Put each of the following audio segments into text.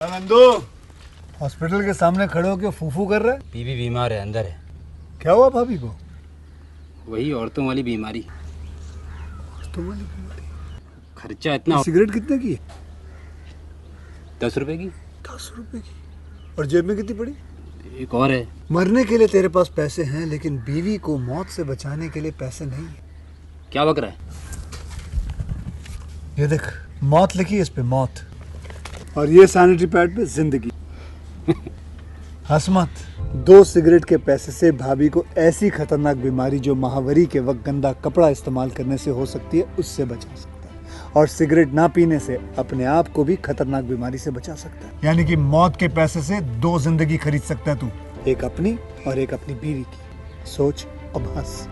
Nandu, hospital के सामने खड़े होकर फूफू कर रहे? बीवी बीमार है, अंदर है। क्या हुआ भाभी को? वही औरतों वाली बीमारी। औरतों वाली बीमारी? खर्चा इतना। सिगरेट कितने की? 10 रुपए की। 10 रुपए की? और जेब में कितनी पड़ी? एक और है। मरने के लिए तेरे पास पैसे हैं, लेकिन बीवी को मौत से बचाने के लिए पैसे नहीं है। क्या बक रहा है? ये देख, मौत लिखी है इस पे, मौत। और ये सैनिटरी पैड पे जिंदगी। हंस मत। 2 सिगरेट के पैसे से भाभी को ऐसी खतरनाक बीमारी जो महावरी के वक्त गंदा कपड़ा इस्तेमाल करने से हो सकती है, उससे बचा सकता है। और सिगरेट ना पीने से अपने आप को भी खतरनाक बीमारी से बचा सकता है। यानी कि मौत के पैसे से 2 जिंदगी खरीद सकता है तू, एक अपनी और एक अपनी बीवी की। सोच अब हंस।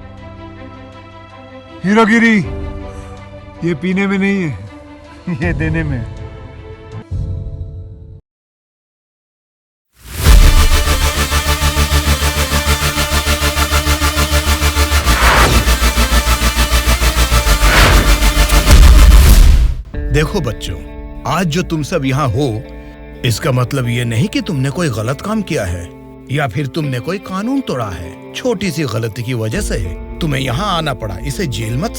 हीरोगिरी ये पीने में नहीं है, ये देने में है। देखो बच्चों, आज जो तुम सब यहाँ हो, इसका मतलब ये नहीं कि तुमने कोई गलत काम किया है या फिर तुमने कोई कानून तोड़ा है। छोटी सी गलती की वजह से तुम्हें यहाँ आना पड़ा, इसे जेल मत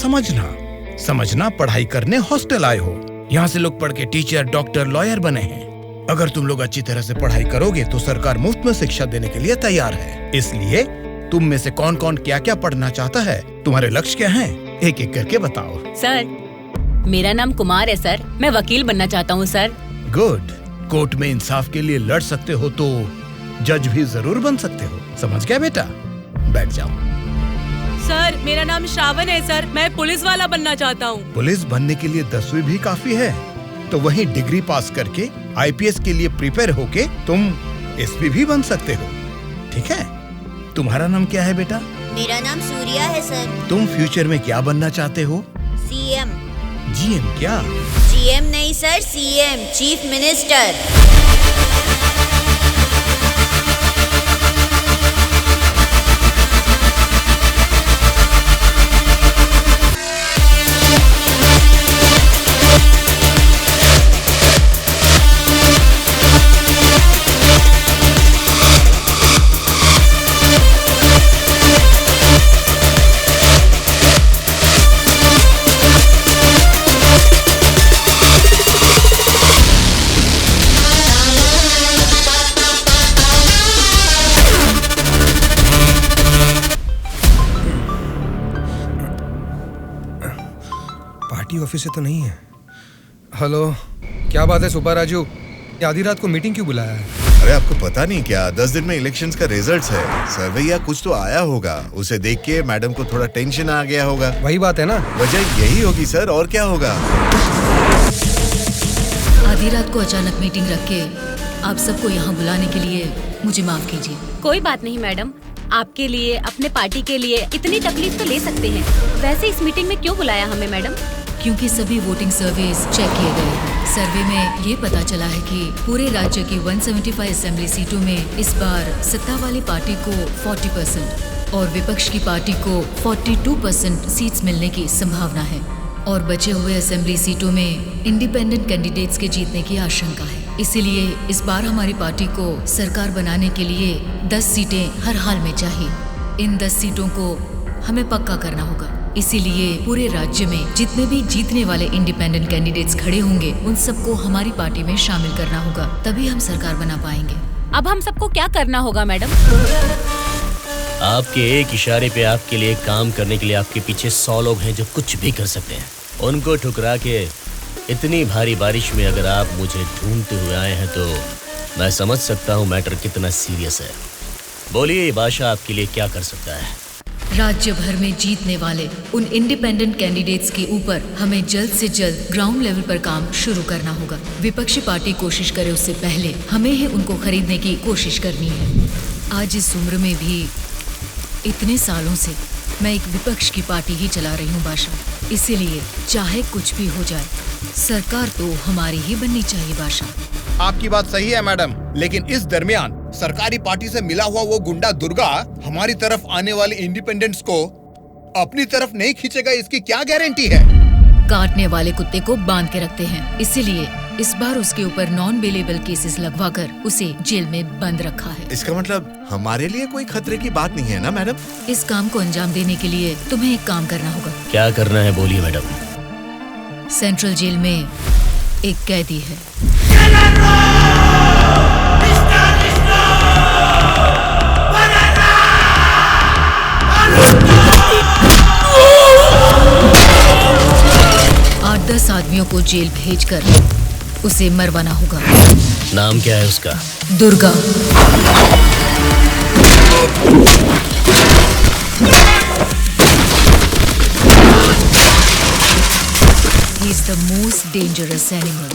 समझना पढ़ाई करने हॉस्टल आए हो। यहाँ से लोग पढ़ के टीचर, डॉक्टर, लॉयर बने हैं। अगर तुम लोग अच्छी तरह से पढ़ाई करोगे तो सरकार मुफ्त में शिक्षा देने के लिए तैयार है। इसलिए तुम में से कौन कौन क्या क्या पढ़ना चाहता है, तुम्हारे लक्ष्य क्या है, एक एक करके बताओ। सर, मेरा नाम कुमार है सर, मैं वकील बनना चाहता हूँ सर। गुड। कोर्ट में इंसाफ के लिए लड़ सकते हो तो जज भी जरूर बन सकते हो। समझ गया बेटा? बैठ जाओ। सर, मेरा नाम श्रावण है सर, मैं पुलिस वाला बनना चाहता हूँ। पुलिस बनने के लिए 10वीं भी काफी है, तो वहीं डिग्री पास करके आईपीएस के लिए प्रिपेयर होके तुम एसपी भी बन सकते हो। ठीक है? तुम्हारा नाम क्या है बेटा? मेरा नाम सूर्या है सर। तुम फ्यूचर में क्या बनना चाहते हो? सीएम। जीएम क्या? जीएम नहीं sir, CM, chief minister. Office से तो नहीं है। हेलो, क्या बात है सुपर राजू, आधी रात को मीटिंग क्यों बुलाया है? अरे आपको पता नहीं क्या, 10 दिन में इलेक्शंस का रिजल्ट्स है। सर्वे या कुछ तो आया होगा, उसे देख के मैडम को थोड़ा टेंशन आ गया होगा। वही बात है ना? वजह यही होगी सर, और क्या होगा। आधी रात को अचानक मीटिंग रख के आप सबको यहाँ बुलाने के लिए मुझे माफ कीजिए। कोई बात नहीं मैडम, आपके लिए, अपने पार्टी के लिए इतनी तकलीफ तो ले सकते हैं। वैसे इस मीटिंग में क्यों बुलाया हमें मैडम? क्योंकि सभी वोटिंग सर्वेस चेक किए गए हैं। सर्वे में ये पता चला है कि पूरे राज्य की 175 असेंबली सीटों में इस बार सत्ता वाली पार्टी को 40% और विपक्ष की पार्टी को 42% सीट्स मिलने की संभावना है। और बचे हुए असेंबली सीटों में इंडिपेंडेंट कैंडिडेट्स के जीतने की आशंका है। इसीलिए इस बार हमारी पार्टी को सरकार बनाने के लिए 10 सीटें हर हाल में चाहिए। इन 10 सीटों को हमें पक्का करना होगा। इसीलिए पूरे राज्य में जितने भी जीतने वाले इंडिपेंडेंट कैंडिडेट्स खड़े होंगे, उन सबको हमारी पार्टी में शामिल करना होगा, तभी हम सरकार बना पाएंगे। अब हम सबको क्या करना होगा मैडम? आपके एक इशारे पे आपके लिए काम करने के लिए आपके पीछे 100 लोग हैं जो कुछ भी कर सकते हैं। उनको ठुकरा के इतनी भारी बारिश में अगर आप मुझे ढूंढते हुए आए हैं तो मैं समझ सकता हूँ मैटर कितना सीरियस है। बोलिए, ये बादशाह आपके लिए क्या कर सकता है? राज्य भर में जीतने वाले उन इंडिपेंडेंट कैंडिडेट्स के ऊपर हमें जल्द से जल्द ग्राउंड लेवल पर काम शुरू करना होगा। विपक्षी पार्टी कोशिश करे उससे पहले हमें ही उनको खरीदने की कोशिश करनी है। आज इस उम्र में भी इतने सालों से मैं एक विपक्ष की पार्टी ही चला रही हूँ बादशाह। इसीलिए चाहे कुछ भी हो जाए, सरकार तो हमारी ही बननी चाहिए बादशाह। आपकी बात सही है मैडम, लेकिन इस दरमियान सरकारी पार्टी से मिला हुआ वो गुंडा दुर्गा हमारी तरफ आने वाले इंडिपेंडेंट्स को अपनी तरफ नहीं खींचेगा, इसकी क्या गारंटी है? काटने वाले कुत्ते को बांध के रखते हैं, इसीलिए इस बार उसके ऊपर नॉन बेलेबल केसेस लगवाकर उसे जेल में बंद रखा है। इसका मतलब हमारे लिए कोई खतरे की बात नहीं है ना मैडम? इस काम को अंजाम देने के लिए तुम्हें एक काम करना होगा। क्या करना है बोलिए मैडम। सेंट्रल जेल में एक कैदी है। आठ 10 आदमियों को जेल भेजकर उसे मरवाना होगा। नाम क्या है उसका? Durga. He is the most dangerous animal.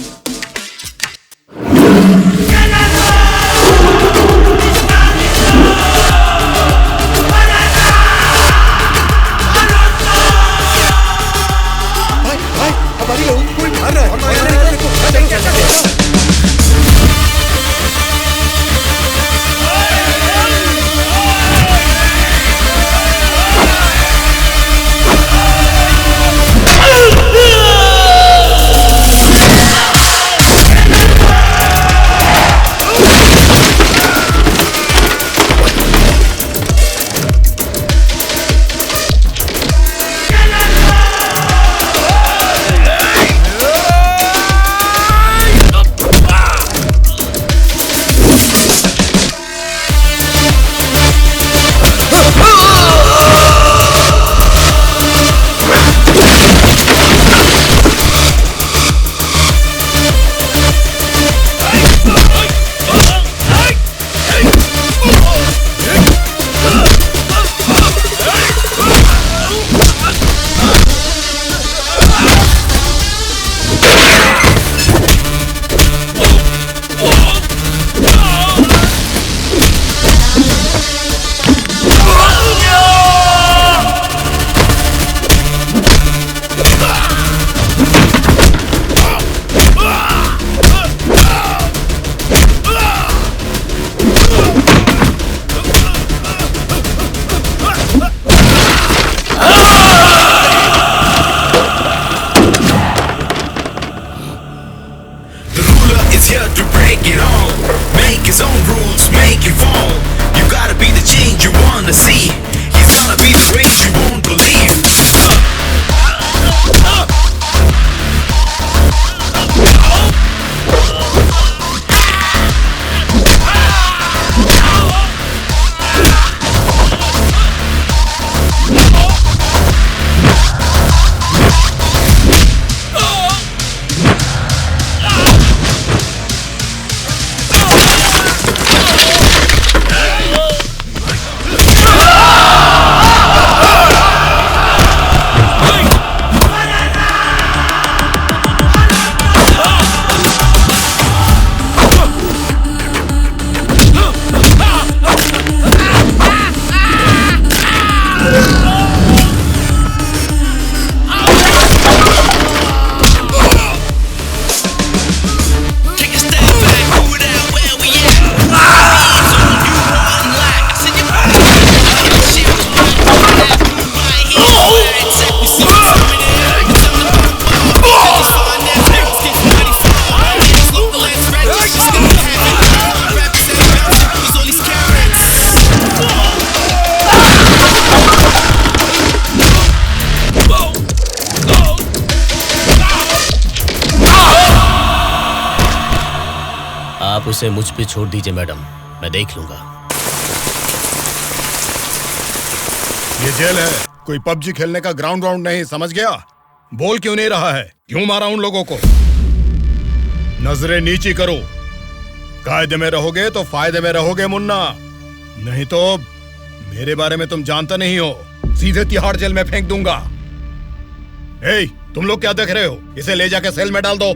आप उसे मुझ पे छोड़ दीजिए मैडम, मैं देख लूंगा। ये जेल है, कोई पबजी खेलने का ग्राउंड राउंड नहीं, समझ गया? बोल क्यों नहीं रहा है? क्यों मारा उन लोगों को? नजरें नीची करो। कायदे में रहोगे तो फायदे में रहोगे मुन्ना, नहीं तो मेरे बारे में तुम जानता नहीं हो, सीधे तिहाड़ जेल में फेंक दूंगा। ए, तुम लोग क्या देख रहे हो? इसे ले जाके सेल में डाल दो।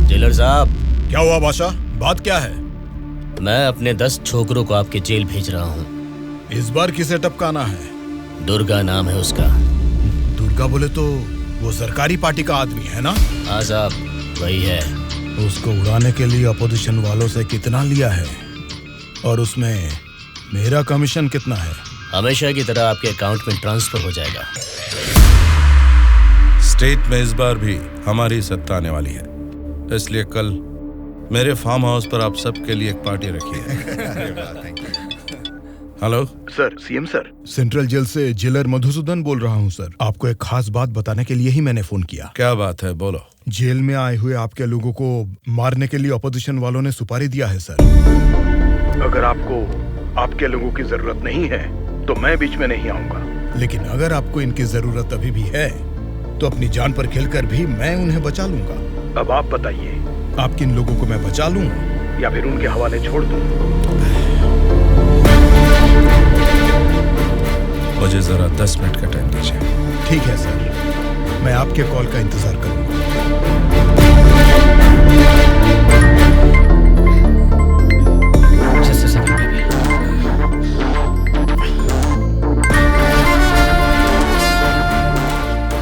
जेलर साहब। क्या हुआ बादशाह, बात क्या है? मैं अपने 10 छोकरों को आपके जेल भेज रहा हूँ। इस बार किसे टपकाना है? दुर्गा नाम है उसका। दुर्गा बोले तो वो सरकारी पार्टी का आदमी है ना? हाँ साहब, वही है। उसको उड़ाने के लिए अपोजिशन वालों से कितना लिया है और उसमें मेरा कमीशन कितना है? हमेशा की तरह आपके अकाउंट में ट्रांसफर हो जाएगा। स्टेट में इस बार भी हमारी सत्ता आने वाली है, इसलिए कल मेरे फार्म हाउस पर आप सबके लिए एक पार्टी रखी है। Hello sir, CM sir. Central jail से जेलर मधुसूदन बोल रहा हूँ सर। आपको एक खास बात बताने के लिए ही मैंने फोन किया। क्या बात है, बोलो। जेल में आए हुए आपके लोगों को मारने के लिए अपोजिशन वालों ने सुपारी दिया है सर। अगर आपको आपके लोगों की जरूरत नहीं है तो मैं बीच में नहीं आऊंगा। लेकिन अगर आपको इनकी जरूरत अभी भी है तो अपनी जान पर खेलकर भी मैं उन्हें बचा लूंगा। अब आप बताइए, आप किन लोगों को मैं बचा लूं या फिर उनके हवाले छोड़ दूं? मुझे जरा 10 मिनट का टाइम दीजिए। ठीक है सर, मैं आपके कॉल का इंतजार करूंगा।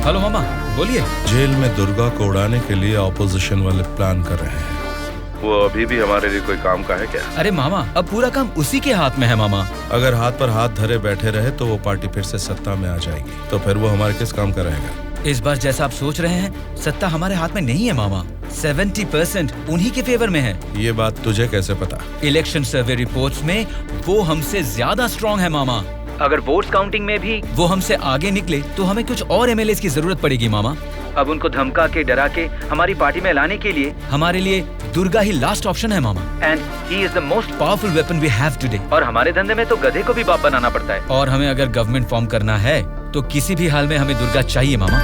हेलो मामा, बोलिए। जेल में दुर्गा को उड़ाने के लिए ऑपोजिशन वाले प्लान कर रहे हैं। वो अभी भी हमारे लिए कोई काम का है क्या? अरे मामा, अब पूरा काम उसी के हाथ में है मामा। अगर हाथ पर हाथ धरे बैठे रहे तो वो पार्टी फिर से सत्ता में आ जाएगी, तो फिर वो हमारे किस काम का रहेगा? इस बार जैसा आप सोच रहे हैं, सत्ता हमारे हाथ में नहीं है मामा। 70% उन्हीं के फेवर में है। ये बात तुझे कैसे पता? इलेक्शन सर्वे रिपोर्ट्स में वो हमसे ज्यादा स्ट्रॉन्ग है मामा। अगर वोट्स काउंटिंग में भी वो हमसे आगे निकले तो हमें कुछ और एमएलएस की जरूरत पड़ेगी मामा। अब उनको धमका के डरा के हमारी पार्टी में लाने के लिए हमारे लिए दुर्गा ही लास्ट ऑप्शन है मामा। And he is the most powerful weapon we have today. और हमारे धंधे में तो गधे को भी बाप बनाना पड़ता है। और हमें अगर गवर्नमेंट फॉर्म करना है तो किसी भी हाल में हमें दुर्गा चाहिए मामा।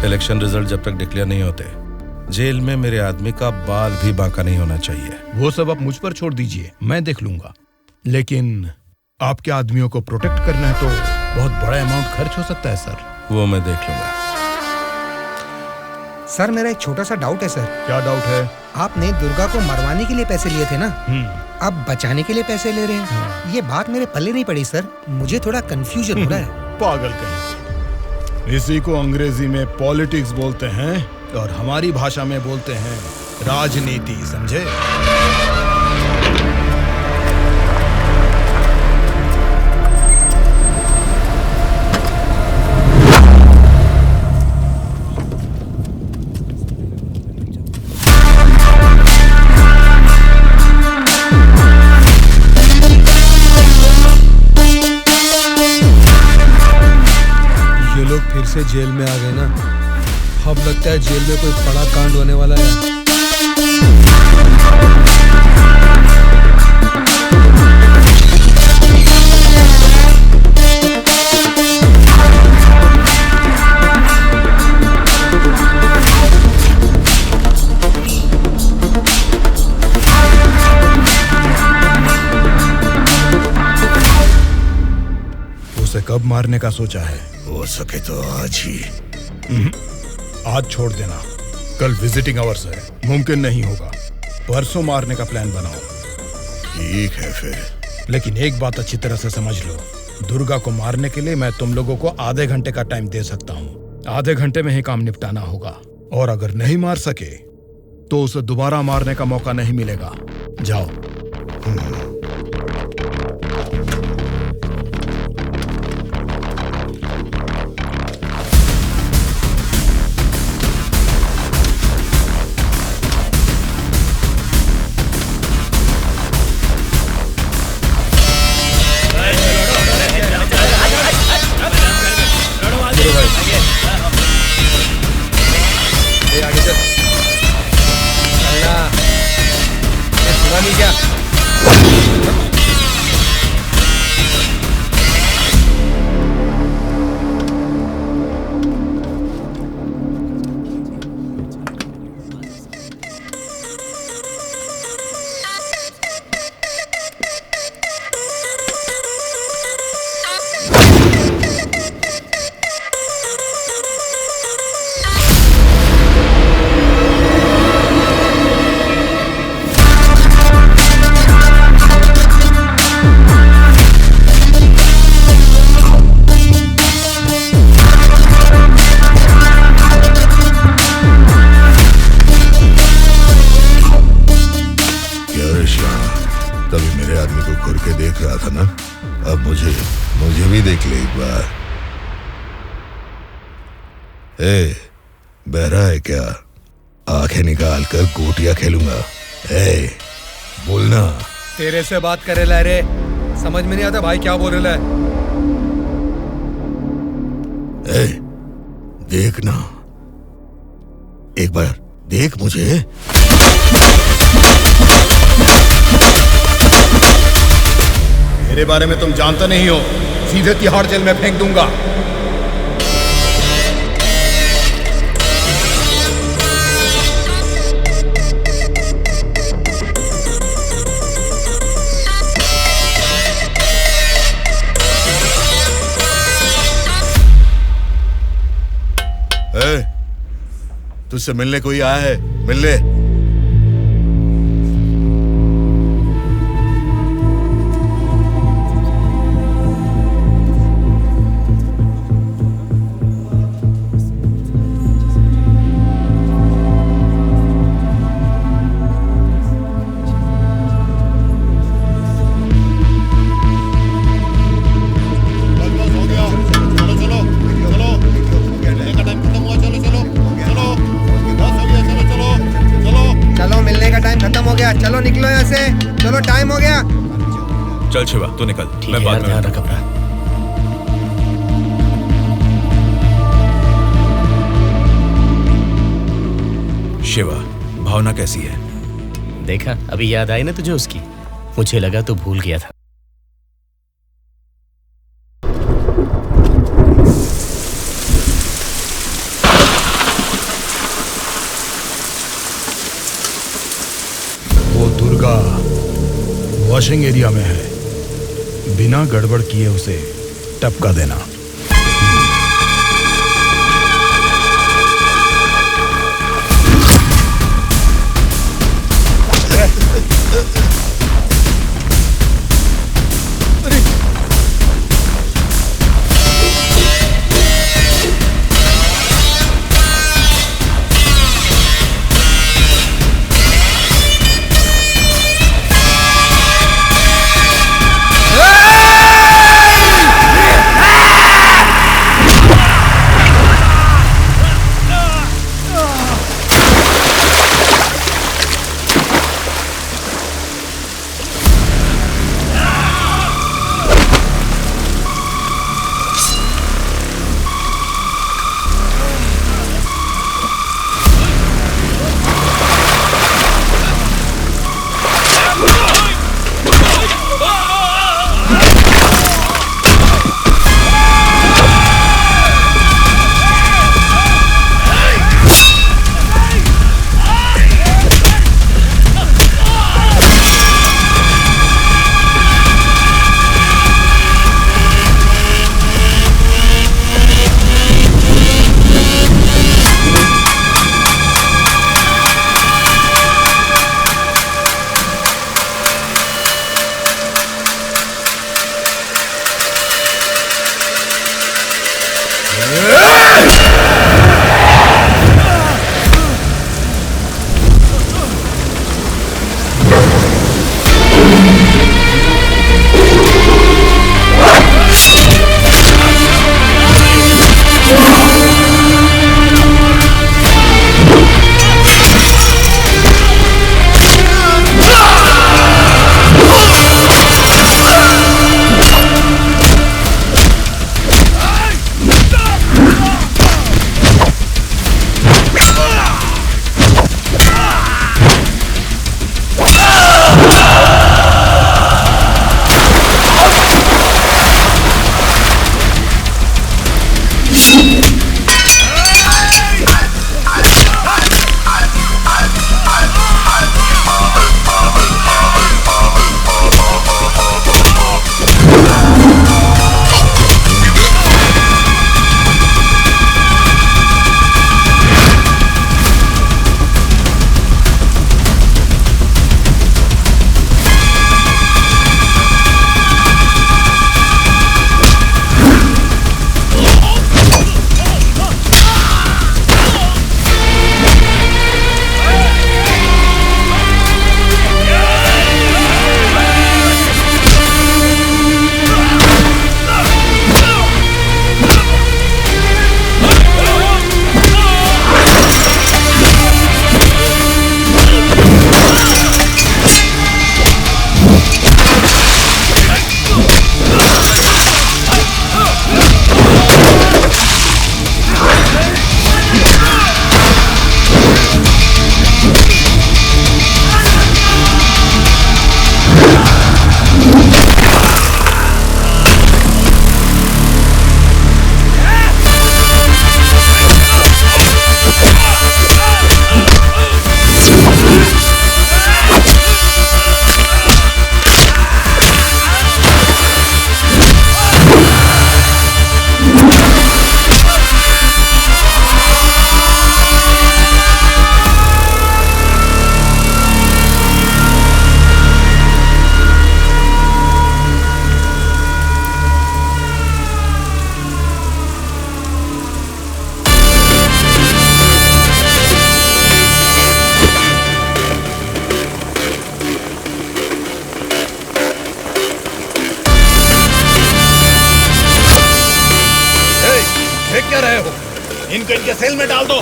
इलेक्शन रिजल्ट जब तक डिक्लेयर नहीं होते, जेल में मेरे आदमी का बाल भी बांका नहीं होना चाहिए। वो सब आप मुझ पर छोड़ दीजिए, मैं देख लूंगा। लेकिन आपके आदमियों को प्रोटेक्ट करना है तो बहुत बड़ा अमाउंट खर्च हो सकता है सर। वो मैं देख लूंगा। सर, मेरा एक छोटा सा डाउट है सर। क्या डाउट है? आपने दुर्गा को मरवाने के लिए पैसे लिए थे ना, अब बचाने के लिए पैसे ले रहे हैं। ये बात मेरे पल्ले नहीं पड़ी सर, मुझे थोड़ा कंफ्यूजन हो रहा है। पागल कहीं। इसी को अंग्रेजी में पॉलिटिक्स बोलते हैं और हमारी भाषा में बोलते हैं राजनीति, समझे? फिर से जेल में आ गए ना। अब लगता है जेल में कोई बड़ा कांड होने वाला है। उसे कब मारने का सोचा है? हो सके तो आज ही। आज छोड़ देना, कल विजिटिंग आवर्स है, मुमकिन नहीं होगा। परसों मारने का प्लान बनाओ। ठीक है फिर। लेकिन एक बात अच्छी तरह से समझ लो, दुर्गा को मारने के लिए मैं तुम लोगों को आधे घंटे का टाइम दे सकता हूँ। आधे घंटे में ही काम निपटाना होगा, और अगर नहीं मार सके तो उसे दोबारा मारने का मौका नहीं मिलेगा। जाओ। आगे चल। अल्लाह, ये सुना नहीं क्या? एक बार। ए, बहरा है क्या? आंखें निकाल कर गोटियां खेलूंगा। ए, बोलना। तेरे से बात करे ला रे, समझ में नहीं आता भाई क्या बोल रहा है। ए, देखना, एक बार देख मुझे। मेरे बारे में तुम जानते नहीं हो, सीधे तिहाड़ जेल में फेंक दूंगा। तुझसे मिलने कोई आया है, मिल ले। चलो निकलो यहाँ से, चलो टाइम हो गया। चल शिवा तू निकल, मैं बाद में ध्यान रख अपना। शिवा, भावना कैसी है? देखा, अभी याद आई ना तुझे उसकी? मुझे लगा तो भूल गया था। वॉशिंग एरिया में है, बिना गड़बड़ किए उसे टपका देना। रहे हो? इनको इनके सेल में डाल दो।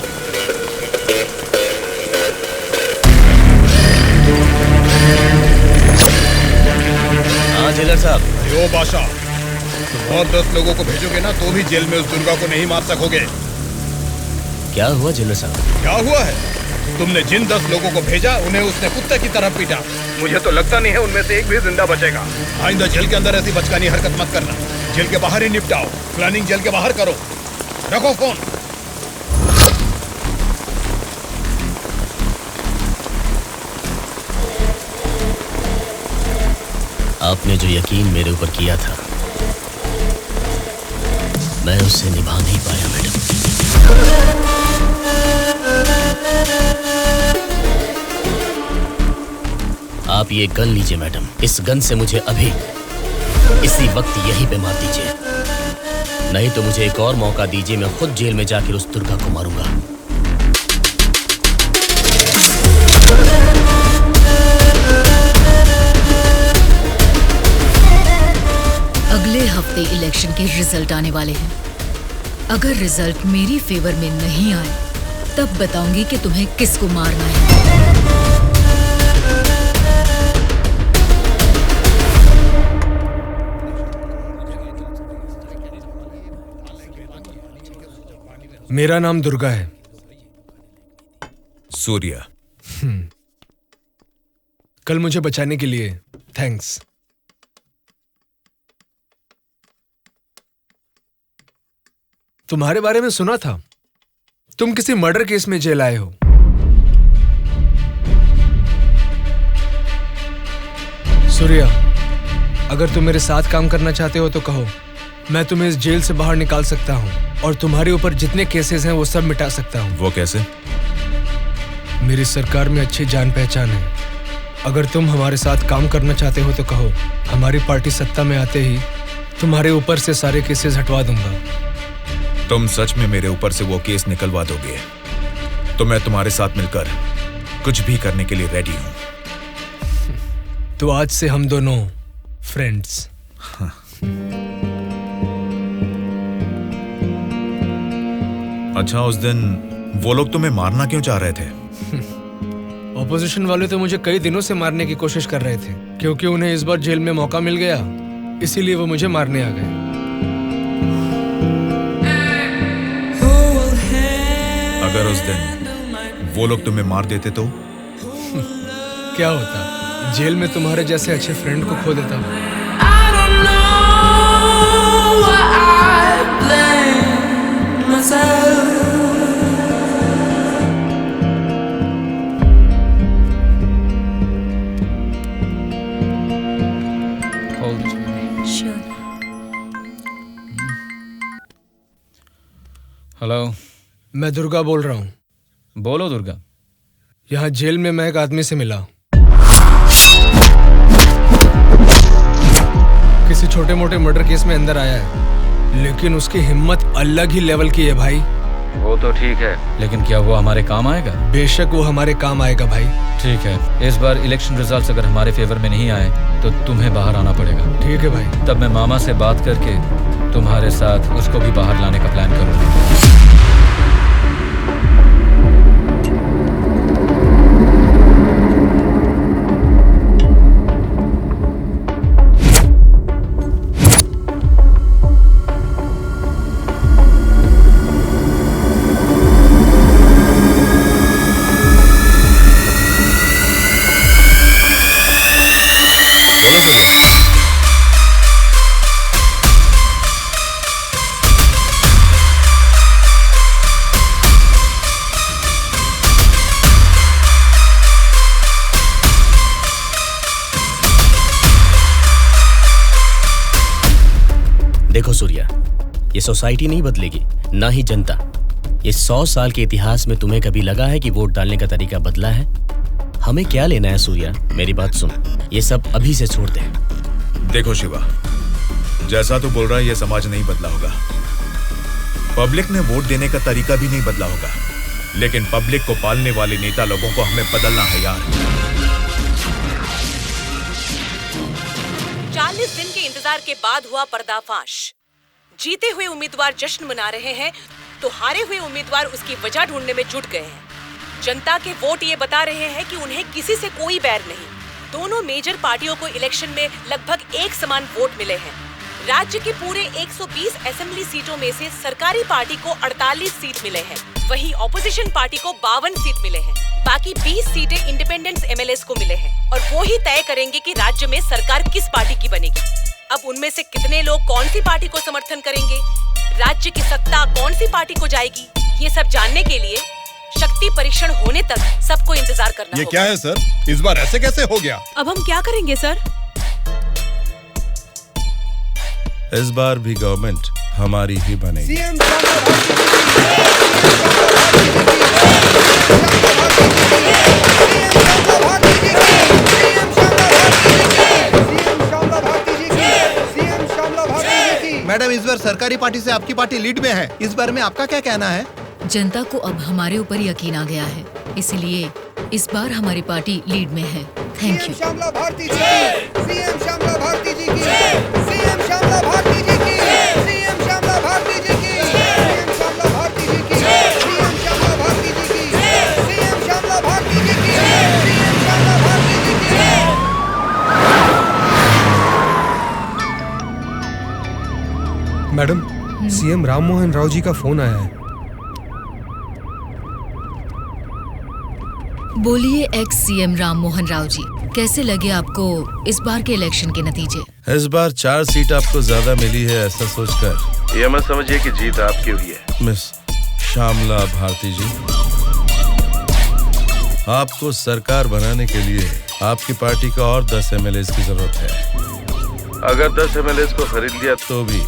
हाँ जेलर साहब। यो बादशाह, तुम और 10 लोगों को भेजोगे ना तो भी जेल में उस दुर्गा को नहीं मार सकोगे। क्या हुआ जेलर साहब? क्या हुआ है? तुमने जिन 10 लोगों को भेजा उन्हें उसने कुत्ते की तरह पीटा। मुझे तो लगता नहीं है उनमें से एक भी जिंदा बचेगा। आइंदा जेल के अंदर ऐसी बचकानी हरकत मत करना। जेल के बाहर ही निपटाओ। प्लानिंग जेल के बाहर करो। रखो फोन। आपने जो यकीन मेरे ऊपर किया था, मैं उससे निभा नहीं पाया मैडम। आप ये गन लीजिए मैडम। इस गन से मुझे अभी इसी वक्त यहीं पे मार दीजिए, नहीं तो मुझे एक और मौका दीजिए। मैं खुद जेल में जाकर उस दुर्गा को मारूंगा। अगले हफ्ते इलेक्शन के रिजल्ट आने वाले हैं। अगर रिजल्ट मेरी फेवर में नहीं आए तब बताऊंगी कि तुम्हें किसको मारना है। मेरा नाम दुर्गा है। सूर्या। कल मुझे बचाने के लिए थैंक्स। तुम्हारे बारे में सुना था, तुम किसी मर्डर केस में जेल आए हो। सूर्या, अगर तुम मेरे साथ काम करना चाहते हो तो कहो, मैं तुम्हें इस जेल से बाहर निकाल सकता हूं और तुम्हारे ऊपर जितने केसेस हैं वो सब मिटा सकता हूं। वो कैसे? मेरी सरकार में अच्छी जान पहचान है। अगर तुम हमारे साथ काम करना चाहते हो तो कहो, हमारी पार्टी सत्ता में आते ही तुम्हारे ऊपर से सारे केसेस हटवा दूंगा। तुम सच में मेरे ऊपर से वो केस निकलवा दोगे तो मैं तुम्हारे साथ मिलकर कुछ भी करने के लिए रेडी हूं। तो आज से हम दोनों फ्रेंड्स। हाँ। अच्छा, उस दिन वो लोग तुम्हें मारना क्यों चाह रहे थे? ऑपोजिशन वाले तो मुझे कई दिनों से मारने की कोशिश कर रहे थे, क्योंकि उन्हें इस बार जेल में मौका मिल गया, इसीलिए वो मुझे मारने आ गए। अगर उस दिन वो लोग तुम्हें मार देते तो? क्या होता? जेल में तुम्हारे जैसे अच्छे फ्रेंड को खो देता हूँ। हेलो, मैं दुर्गा बोल रहा हूँ। बोलो दुर्गा। यहाँ जेल में मैं एक आदमी से मिला। किसी छोटे मोटे मर्डर केस में अंदर आया है, लेकिन उसकी हिम्मत अलग ही लेवल की है भाई। वो तो ठीक है, लेकिन क्या वो हमारे काम आएगा? बेशक वो हमारे काम आएगा भाई। ठीक है, इस बार इलेक्शन रिजल्ट्स अगर हमारे फेवर में नहीं आए तो तुम्हें बाहर आना पड़ेगा। ठीक है भाई। तब मैं मामा से बात करके तुम्हारे साथ उसको भी बाहर लाने का प्लान करूंगा। देखो सूर्या, ये सोसाइटी नहीं बदलेगी, ना ही जनता। ये 100 साल के इतिहास में तुम्हें कभी लगा है कि वोट डालने का तरीका बदला है? हमें क्या लेना है सूर्या, मेरी बात सुन, ये सब अभी से छोड़ दे। देखो शिवा, जैसा तू बोल रहा है ये समाज नहीं बदला होगा, पब्लिक ने वोट देने का तरीका भी नहीं बदला होगा, लेकिन पब्लिक को पालने वाले नेता लोगों को हमें बदलना है यार। 40 दिन के इंतजार के बाद हुआ पर्दाफाश। जीते हुए उम्मीदवार जश्न मना रहे हैं तो हारे हुए उम्मीदवार उसकी वजह ढूंढने में जुट गए हैं। जनता के वोट ये बता रहे हैं कि उन्हें किसी से कोई बैर नहीं। दोनों मेजर पार्टियों को इलेक्शन में लगभग एक समान वोट मिले हैं। राज्य के पूरे 120 असेंबली सीटों में से सरकारी पार्टी को 48 सीट मिले हैं, वहीं ऑपोजिशन पार्टी को 52 सीट मिले हैं। बाकी 20 सीटें इंडिपेंडेंट एमएलएस को मिले हैं और वो ही तय करेंगे कि राज्य में सरकार किस पार्टी की बनेगी। अब उनमें से कितने लोग कौन सी पार्टी को समर्थन करेंगे, राज्य की सत्ता कौन सी पार्टी को जाएगी, ये सब जानने के लिए शक्ति परीक्षण होने तक सबको इंतजार करना ये होगा। क्या है सर, इस बार ऐसे कैसे हो गया? अब हम क्या करेंगे सर? इस बार भी गवर्नमेंट हमारी ही बनेगी। मैडम, इस बार सरकारी पार्टी से आपकी पार्टी लीड में है, इस बार में आपका क्या कहना है? जनता को अब हमारे ऊपर यकीन आ गया है, इसलिए इस बार हमारी पार्टी लीड में है। Thank you. श्यामला भारती जी की, सीएम श्यामला भारती जी की, सीएम श्यामला भारती जी की, सीएम श्यामला भारती जी की, सीएम श्यामला भारती जी की, सीएम श्यामला भारती जी की, सीएम श्यामला भारती जी की, सीएम श्यामला भारती जी की। मैडम, सीएम राम मोहन राव जी का फोन आया है। बोलिए एक्स सीएम राम मोहन राव जी, कैसे लगे आपको इस बार के इलेक्शन के नतीजे? इस बार 4 सीट आपको ज्यादा मिली है, ऐसा सोचकर ये मत समझिए कि जीत आपकी हुई है। मिस श्यामला भारती जी, आपको सरकार बनाने के लिए आपकी पार्टी का और 10 एमएलएस की जरूरत है। अगर 10 एमएलएस को खरीद लिया तो भी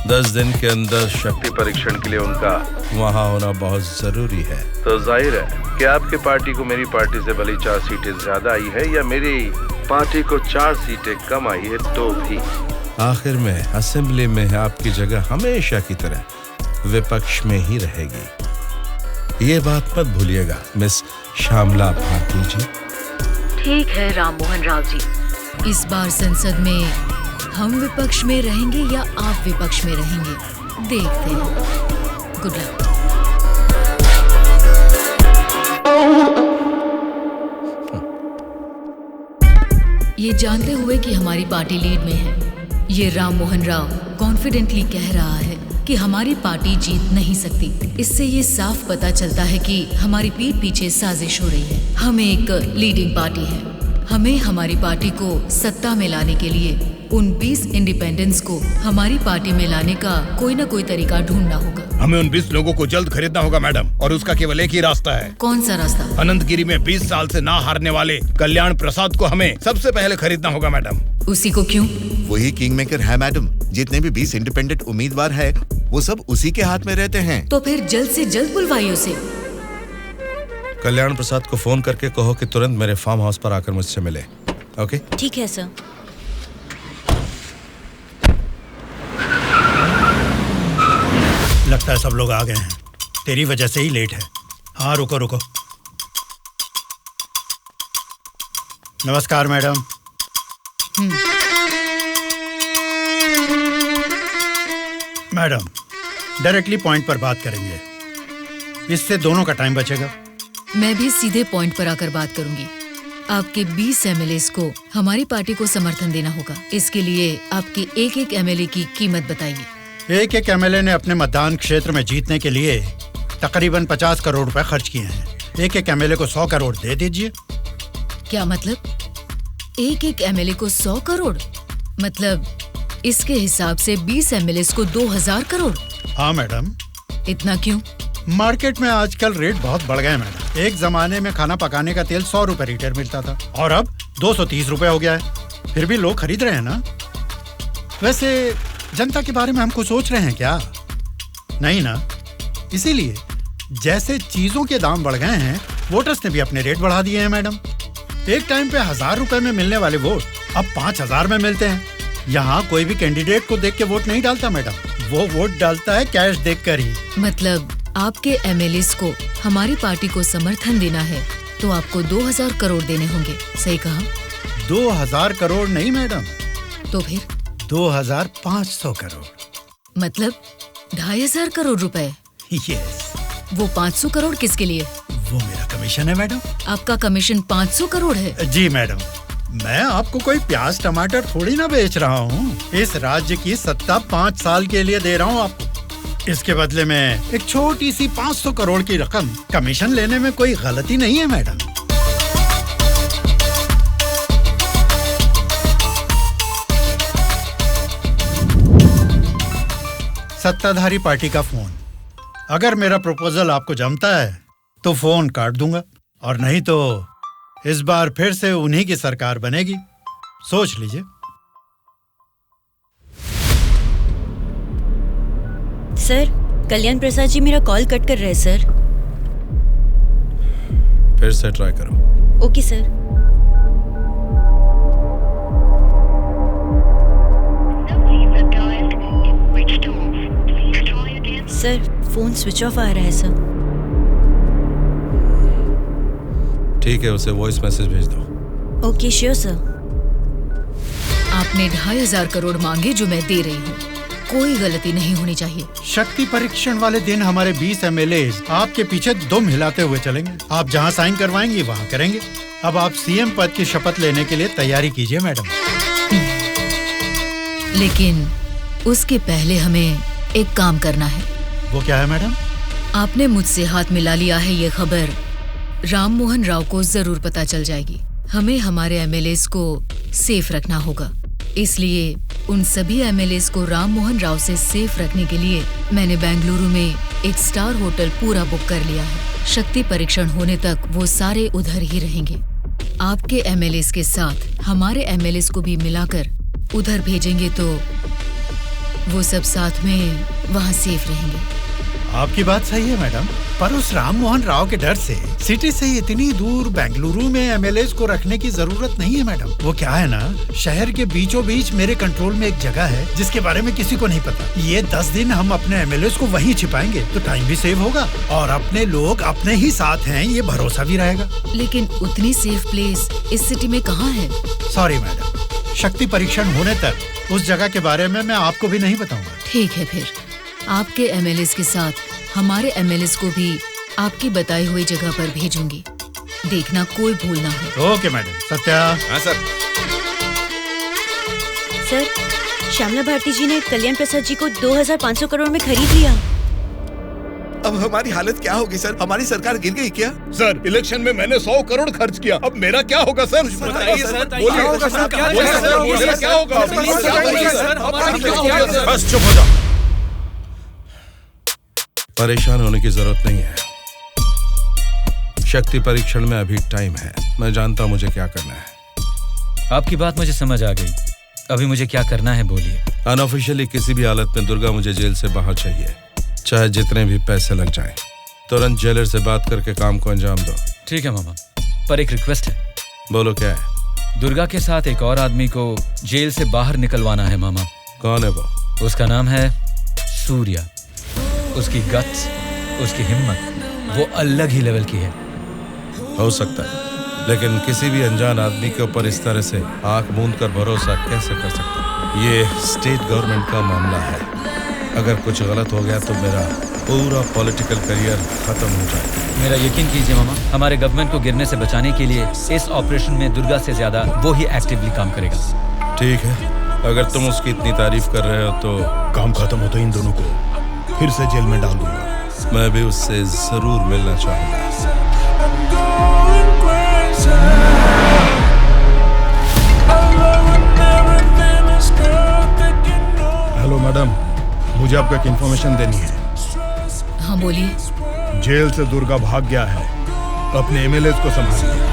10 दिन के अंदर शक्ति परीक्षण के लिए उनका वहाँ होना बहुत जरूरी है। तो जाहिर है कि आपकी पार्टी को मेरी पार्टी से भले 4 सीटें ज्यादा आई है या मेरी पार्टी को 4 सीटें कम आई है, तो भी आखिर में असेंबली में आपकी जगह हमेशा की तरह विपक्ष में ही रहेगी। ये बात मत भूलिएगा मिस श्यामला भारती जी। ठीक है राम मोहन राव जी, इस बार संसद में हम विपक्ष में रहेंगे या आप विपक्ष में रहेंगे, देखते हैं। Good luck. ये जानते हुए कि हमारी पार्टी लीड में है, ये राम मोहन राव कॉन्फिडेंटली कह रहा है कि हमारी पार्टी जीत नहीं सकती। इससे ये साफ पता चलता है कि हमारी पीठ पीछे साजिश हो रही है। हम एक लीडिंग पार्टी है, हमें हमारी पार्टी को सत्ता में लाने के लिए उन 20 इंडिपेंडेंस को हमारी पार्टी में लाने का कोई ना कोई तरीका ढूंढना होगा। हमें उन 20 लोगों को जल्द खरीदना होगा मैडम, और उसका केवल एक ही रास्ता है। कौन सा रास्ता? अनंतगिरी में 20 साल से ना हारने वाले कल्याण प्रसाद को हमें सबसे पहले खरीदना होगा मैडम। उसी को क्यों? वही किंग मेकर है मैडम। जितने भी 20 इंडिपेंडेंट उम्मीदवार है वो सब उसी के हाथ में रहते हैं। तो फिर जल्द से जल्द बुलवाइए उसे। कल्याण प्रसाद को फोन करके कहो कि तुरंत मेरे फार्म हाउस पर आकर मुझसे मिले। ओके? ठीक है सर। लगता है सब लोग आ गए हैं, तेरी वजह से ही लेट है। हाँ रुको रुको। नमस्कार मैडम। मैडम, डायरेक्टली पॉइंट पर बात करेंगे, इससे दोनों का टाइम बचेगा। मैं भी सीधे पॉइंट पर आकर बात करूंगी। आपके 20 एमएलएस को हमारी पार्टी को समर्थन देना होगा। इसके लिए आपके एक एक एमएलए की कीमत बताइए। एक एक एमएलए ने अपने मतदान क्षेत्र में जीतने के लिए तकरीबन 50 करोड़ रुपए खर्च किए हैं। एक एक एमएलए को 100 करोड़ दे दीजिए। क्या मतलब? एक एक एमएलए को 100 करोड़? मतलब इसके हिसाब से 20 एमएलए को 2000 करोड़? हाँ मैडम। इतना क्यों? मार्केट में आजकल रेट बहुत बढ़ गए मैडम। एक जमाने में खाना पकाने का तेल 100 रुपए लीटर मिलता था और अब 230 रुपए हो गया है। फिर भी लोग खरीद रहे हैं ना। वैसे जनता के बारे में हम कुछ सोच रहे हैं क्या? नहीं ना। इसीलिए जैसे चीजों के दाम बढ़ गए हैं, वोटर्स ने भी अपने रेट बढ़ा दिए हैं मैडम। एक टाइम पे 1000 रुपए में मिलने वाले वोट अब 5000 में मिलते हैं। यहाँ कोई भी कैंडिडेट को देख के वोट नहीं डालता मैडम, वो वोट डालता है कैश देखकर ही। मतलब आपके एमएलएस को हमारी पार्टी को समर्थन देना है तो आपको 2000 करोड़ देने होंगे, सही कहा? 2000 करोड़ नहीं मैडम। तो फिर? 2500 करोड़। मतलब 2500 करोड़ रुपए। यस। वो 500 करोड़ किसके लिए? वो मेरा कमीशन है मैडम। आपका कमीशन 500 करोड़ है? जी मैडम, मैं आपको कोई प्याज टमाटर थोड़ी ना बेच रहा हूँ। इस राज्य की सत्ता 5 साल के लिए दे रहा हूँ आपको। इसके बदले में एक छोटी सी 500 करोड़ की रकम कमीशन लेने में कोई गलती नहीं है मैडम। सत्ताधारी पार्टी का फोन। अगर मेरा प्रपोजल आपको जमता है तो फोन काट दूंगा, और नहीं तो इस बार फिर से उन्हीं की सरकार बनेगी। सोच लीजिए। सर, कल्याण प्रसाद जी मेरा कॉल कट कर रहे हैं सर। फिर से ट्राई करो। Okay sir. Sir, phone switch off आ रहा है सर। ठीक है, उसे वॉइस मैसेज भेज दो। Okay sure sir. आपने 2500 करोड़ मांगे जो मैं दे रही हूँ। कोई गलती नहीं होनी चाहिए। शक्ति परीक्षण वाले दिन हमारे 20 एमएलए आपके पीछे दुम हिलाते हुए चलेंगे। आप जहाँ साइन करवाएंगी वहाँ करेंगे। अब आप सीएम पद की शपथ लेने के लिए तैयारी कीजिए मैडम। लेकिन उसके पहले हमें एक काम करना है। वो क्या है मैडम? आपने मुझसे हाथ मिला लिया है, ये खबर राम मोहन राव को जरूर पता चल जाएगी। हमें हमारे एमएलएस को सेफ रखना होगा। इसलिए उन सभी एमएलएस को राम मोहन राव से सेफ रखने के लिए मैंने बेंगलुरु में एक स्टार होटल पूरा बुक कर लिया है। शक्ति परीक्षण होने तक वो सारे उधर ही रहेंगे। आपके एमएलएस के साथ हमारे एमएलएस को भी मिलाकर उधर भेजेंगे तो वो सब साथ में वहाँ सेफ रहेंगे। आपकी बात सही है मैडम, पर उस राम मोहन राव के डर से सिटी से इतनी दूर बेंगलुरु में एमएलएस को रखने की जरूरत नहीं है मैडम। वो क्या है ना, शहर के बीचों बीच मेरे कंट्रोल में एक जगह है जिसके बारे में किसी को नहीं पता। ये 10 दिन हम अपने एमएलएस को वहीं छिपाएंगे तो टाइम भी सेव होगा और अपने लोग अपने ही साथ हैं, ये भरोसा भी रहेगा। लेकिन उतनी सेफ प्लेस इस सिटी में कहाँ है? सॉरी मैडम, शक्ति परीक्षण होने तक उस जगह के बारे में मैं आपको भी नहीं बताऊंगा। ठीक है, फिर आपके एमएलएस के साथ हमारे एमएलएस को भी आपकी बताई हुई जगह पर भेजूंगी। देखना कोई भूल ना हो। Okay madam. सत्या। हाँ सर। सर, श्यामला भारती जी ने कल्याण प्रसाद जी को 2500 करोड़ में खरीद लिया। अब हमारी हालत क्या होगी सर? हमारी सरकार गिर गई क्या? सर, इलेक्शन में मैंने 100 करोड़ खर्च किया, अब मेरा क्या होगा सर? बताइए सर। क्या होगा? बस चुप हो जाओ। परेशान होने की जरूरत नहीं है। शक्ति परीक्षण में अभी टाइम है। मैं जानता हूं मुझे क्या करना है। आपकी बात मुझे समझ आ गई। अभी मुझे क्या करना है बोलिए। अनऑफिशियली किसी भी हालत में दुर्गा मुझे जेल से बाहर चाहिए, चाहे जितने भी पैसे लग जाएं। तुरंत जेलर से बात करके काम को अंजाम दो। ठीक है मामा, पर एक रिक्वेस्ट है। बोलो क्या है? दुर्गा के साथ एक और आदमी को जेल से बाहर निकलवाना है मामा। कौन है वो? उसका नाम है सूर्या। उसकी गट्स, उसकी हिम्मत, वो अलग ही लेवल की है। हो सकता है, लेकिन किसी भी अनजान आदमी के ऊपर इस तरह से आंख मूंद कर भरोसा कैसे कर सकता हूं? ये स्टेट गवर्नमेंट का मामला है। अगर कुछ गलत हो गया तो मेरा पूरा पॉलिटिकल करियर खत्म हो जाएगा। मेरा यकीन कीजिए मामा, हमारे गवर्नमेंट को गिरने से बचाने के लिए इस ऑपरेशन में दुर्गा से ज्यादा वो ही एक्टिवली काम करेगा। ठीक है, अगर तुम उसकी इतनी तारीफ कर रहे हो तो काम खत्म होते इन दोनों को फिर से जेल में डाल दूंगा। मैं भी उससे जरूर मिलना चाहूंगा। हेलो मैडम, मुझे आपको एक इन्फॉर्मेशन देनी है। हाँ बोलिए। जेल से दुर्गा भाग गया है, अपने एमएलए को संभालिए।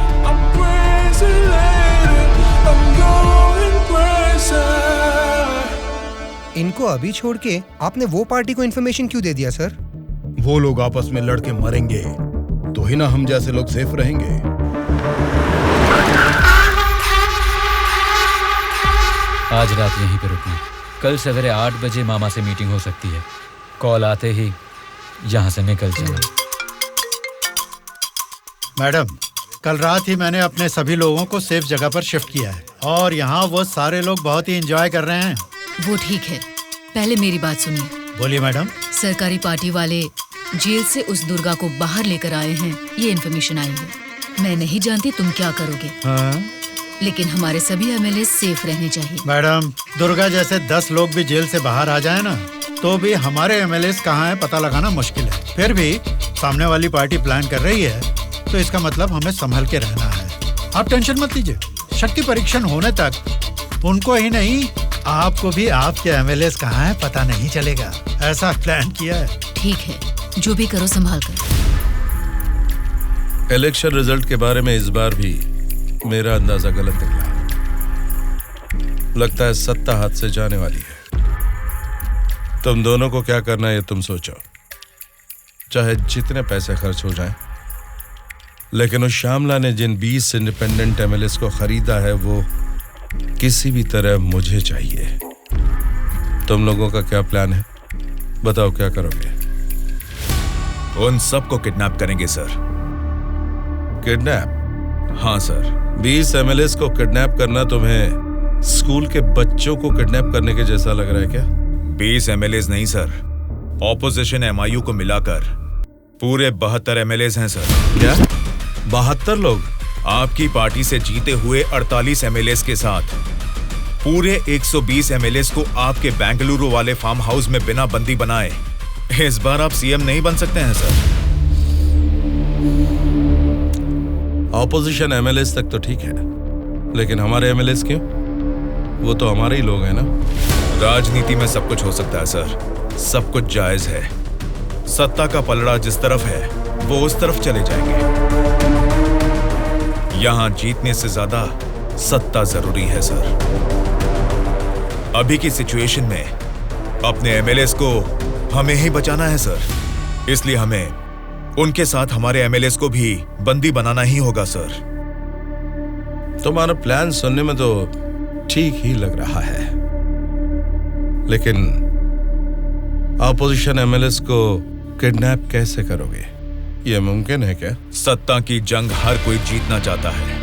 इनको अभी छोड़ के आपने वो पार्टी को इन्फॉर्मेशन क्यों दे दिया सर? वो लोग आपस में लड़के मरेंगे तो ही ना हम जैसे लोग सेफ रहेंगे। आज रात यहीं पे रुकना। कल सवेरे 8 बजे मामा से मीटिंग हो सकती है। कॉल आते ही यहाँ से निकल जाना। मैडम, कल रात ही मैंने अपने सभी लोगों को सेफ जगह पर शिफ्ट किया है और यहाँ वो सारे लोग बहुत ही एंजॉय कर रहे हैं। वो ठीक है, पहले मेरी बात सुनिए। बोलिए मैडम। सरकारी पार्टी वाले जेल से उस दुर्गा को बाहर लेकर आए हैं, ये इन्फॉर्मेशन आई है। मैं नहीं जानती तुम क्या करोगे, हाँ? लेकिन हमारे सभी एमएलए सेफ रहने चाहिए। मैडम, दुर्गा जैसे 10 लोग भी जेल से बाहर आ जाए ना, तो भी हमारे एमएलए कहाँ है पता लगाना मुश्किल है। फिर भी सामने वाली पार्टी प्लान कर रही है, तो इसका मतलब हमें संभल के रहना है। आप टेंशन मत लीजिए, शक्ति परीक्षण होने तक उनको ही नहीं, आपको भी आपके एमएलए कहाँ है पता नहीं चलेगा। ऐसा प्लान किया है। ठीक है, जो भी करो संभाल कर। इलेक्शन रिजल्ट के बारे में इस बार भी मेरा अंदाजा गलत निकला। लगता है सत्ता हाथ से जाने वाली है। तुम दोनों को क्या करना है ये तुम सोचो, चाहे जितने पैसे खर्च हो जाएं। लेकिन उस श्यामला ने जिन 20 इंडिपेंडेंट एमएलएस को खरीदा है वो किसी भी तरह मुझे चाहिए। तुम लोगों का क्या प्लान है, बताओ क्या करोगे? उन सबको किडनैप करेंगे सर। किडनैप? हाँ सर। 20 एमएलएस को किडनैप करना तुम्हें स्कूल के बच्चों को किडनैप करने के जैसा लग रहा है क्या? 20 एमएलएस नहीं सर, ऑपोजिशन एमआईयू को मिलाकर पूरे 72 एमएलएस हैं सर। क्या 72 लोग? आपकी पार्टी से जीते हुए 48 एमएलएस के साथ पूरे 120 एमएलएस को आपके बेंगलुरु वाले फार्म हाउस में बिना बंदी बनाए इस बार आप सीएम नहीं बन सकते हैं सर। ऑपोजिशन एमएलएस तक तो ठीक है, लेकिन हमारे एमएलएस क्यों? वो तो हमारे ही लोग हैं ना। राजनीति में सब कुछ हो सकता है सर, सब कुछ जायज है। सत्ता का पलड़ा जिस तरफ है वो उस तरफ चले जाएंगे। यहां जीतने से ज्यादा सत्ता जरूरी है सर। अभी की सिचुएशन में अपने एमएलएस को हमें ही बचाना है सर, इसलिए हमें उनके साथ हमारे एमएलएस को भी बंदी बनाना ही होगा सर। तुम्हारा प्लान सुनने में तो ठीक ही लग रहा है, लेकिन ऑपोजिशन एमएलएस को किडनैप कैसे करोगे? यह मुमकिन है क्या? सत्ता की जंग हर कोई जीतना चाहता है,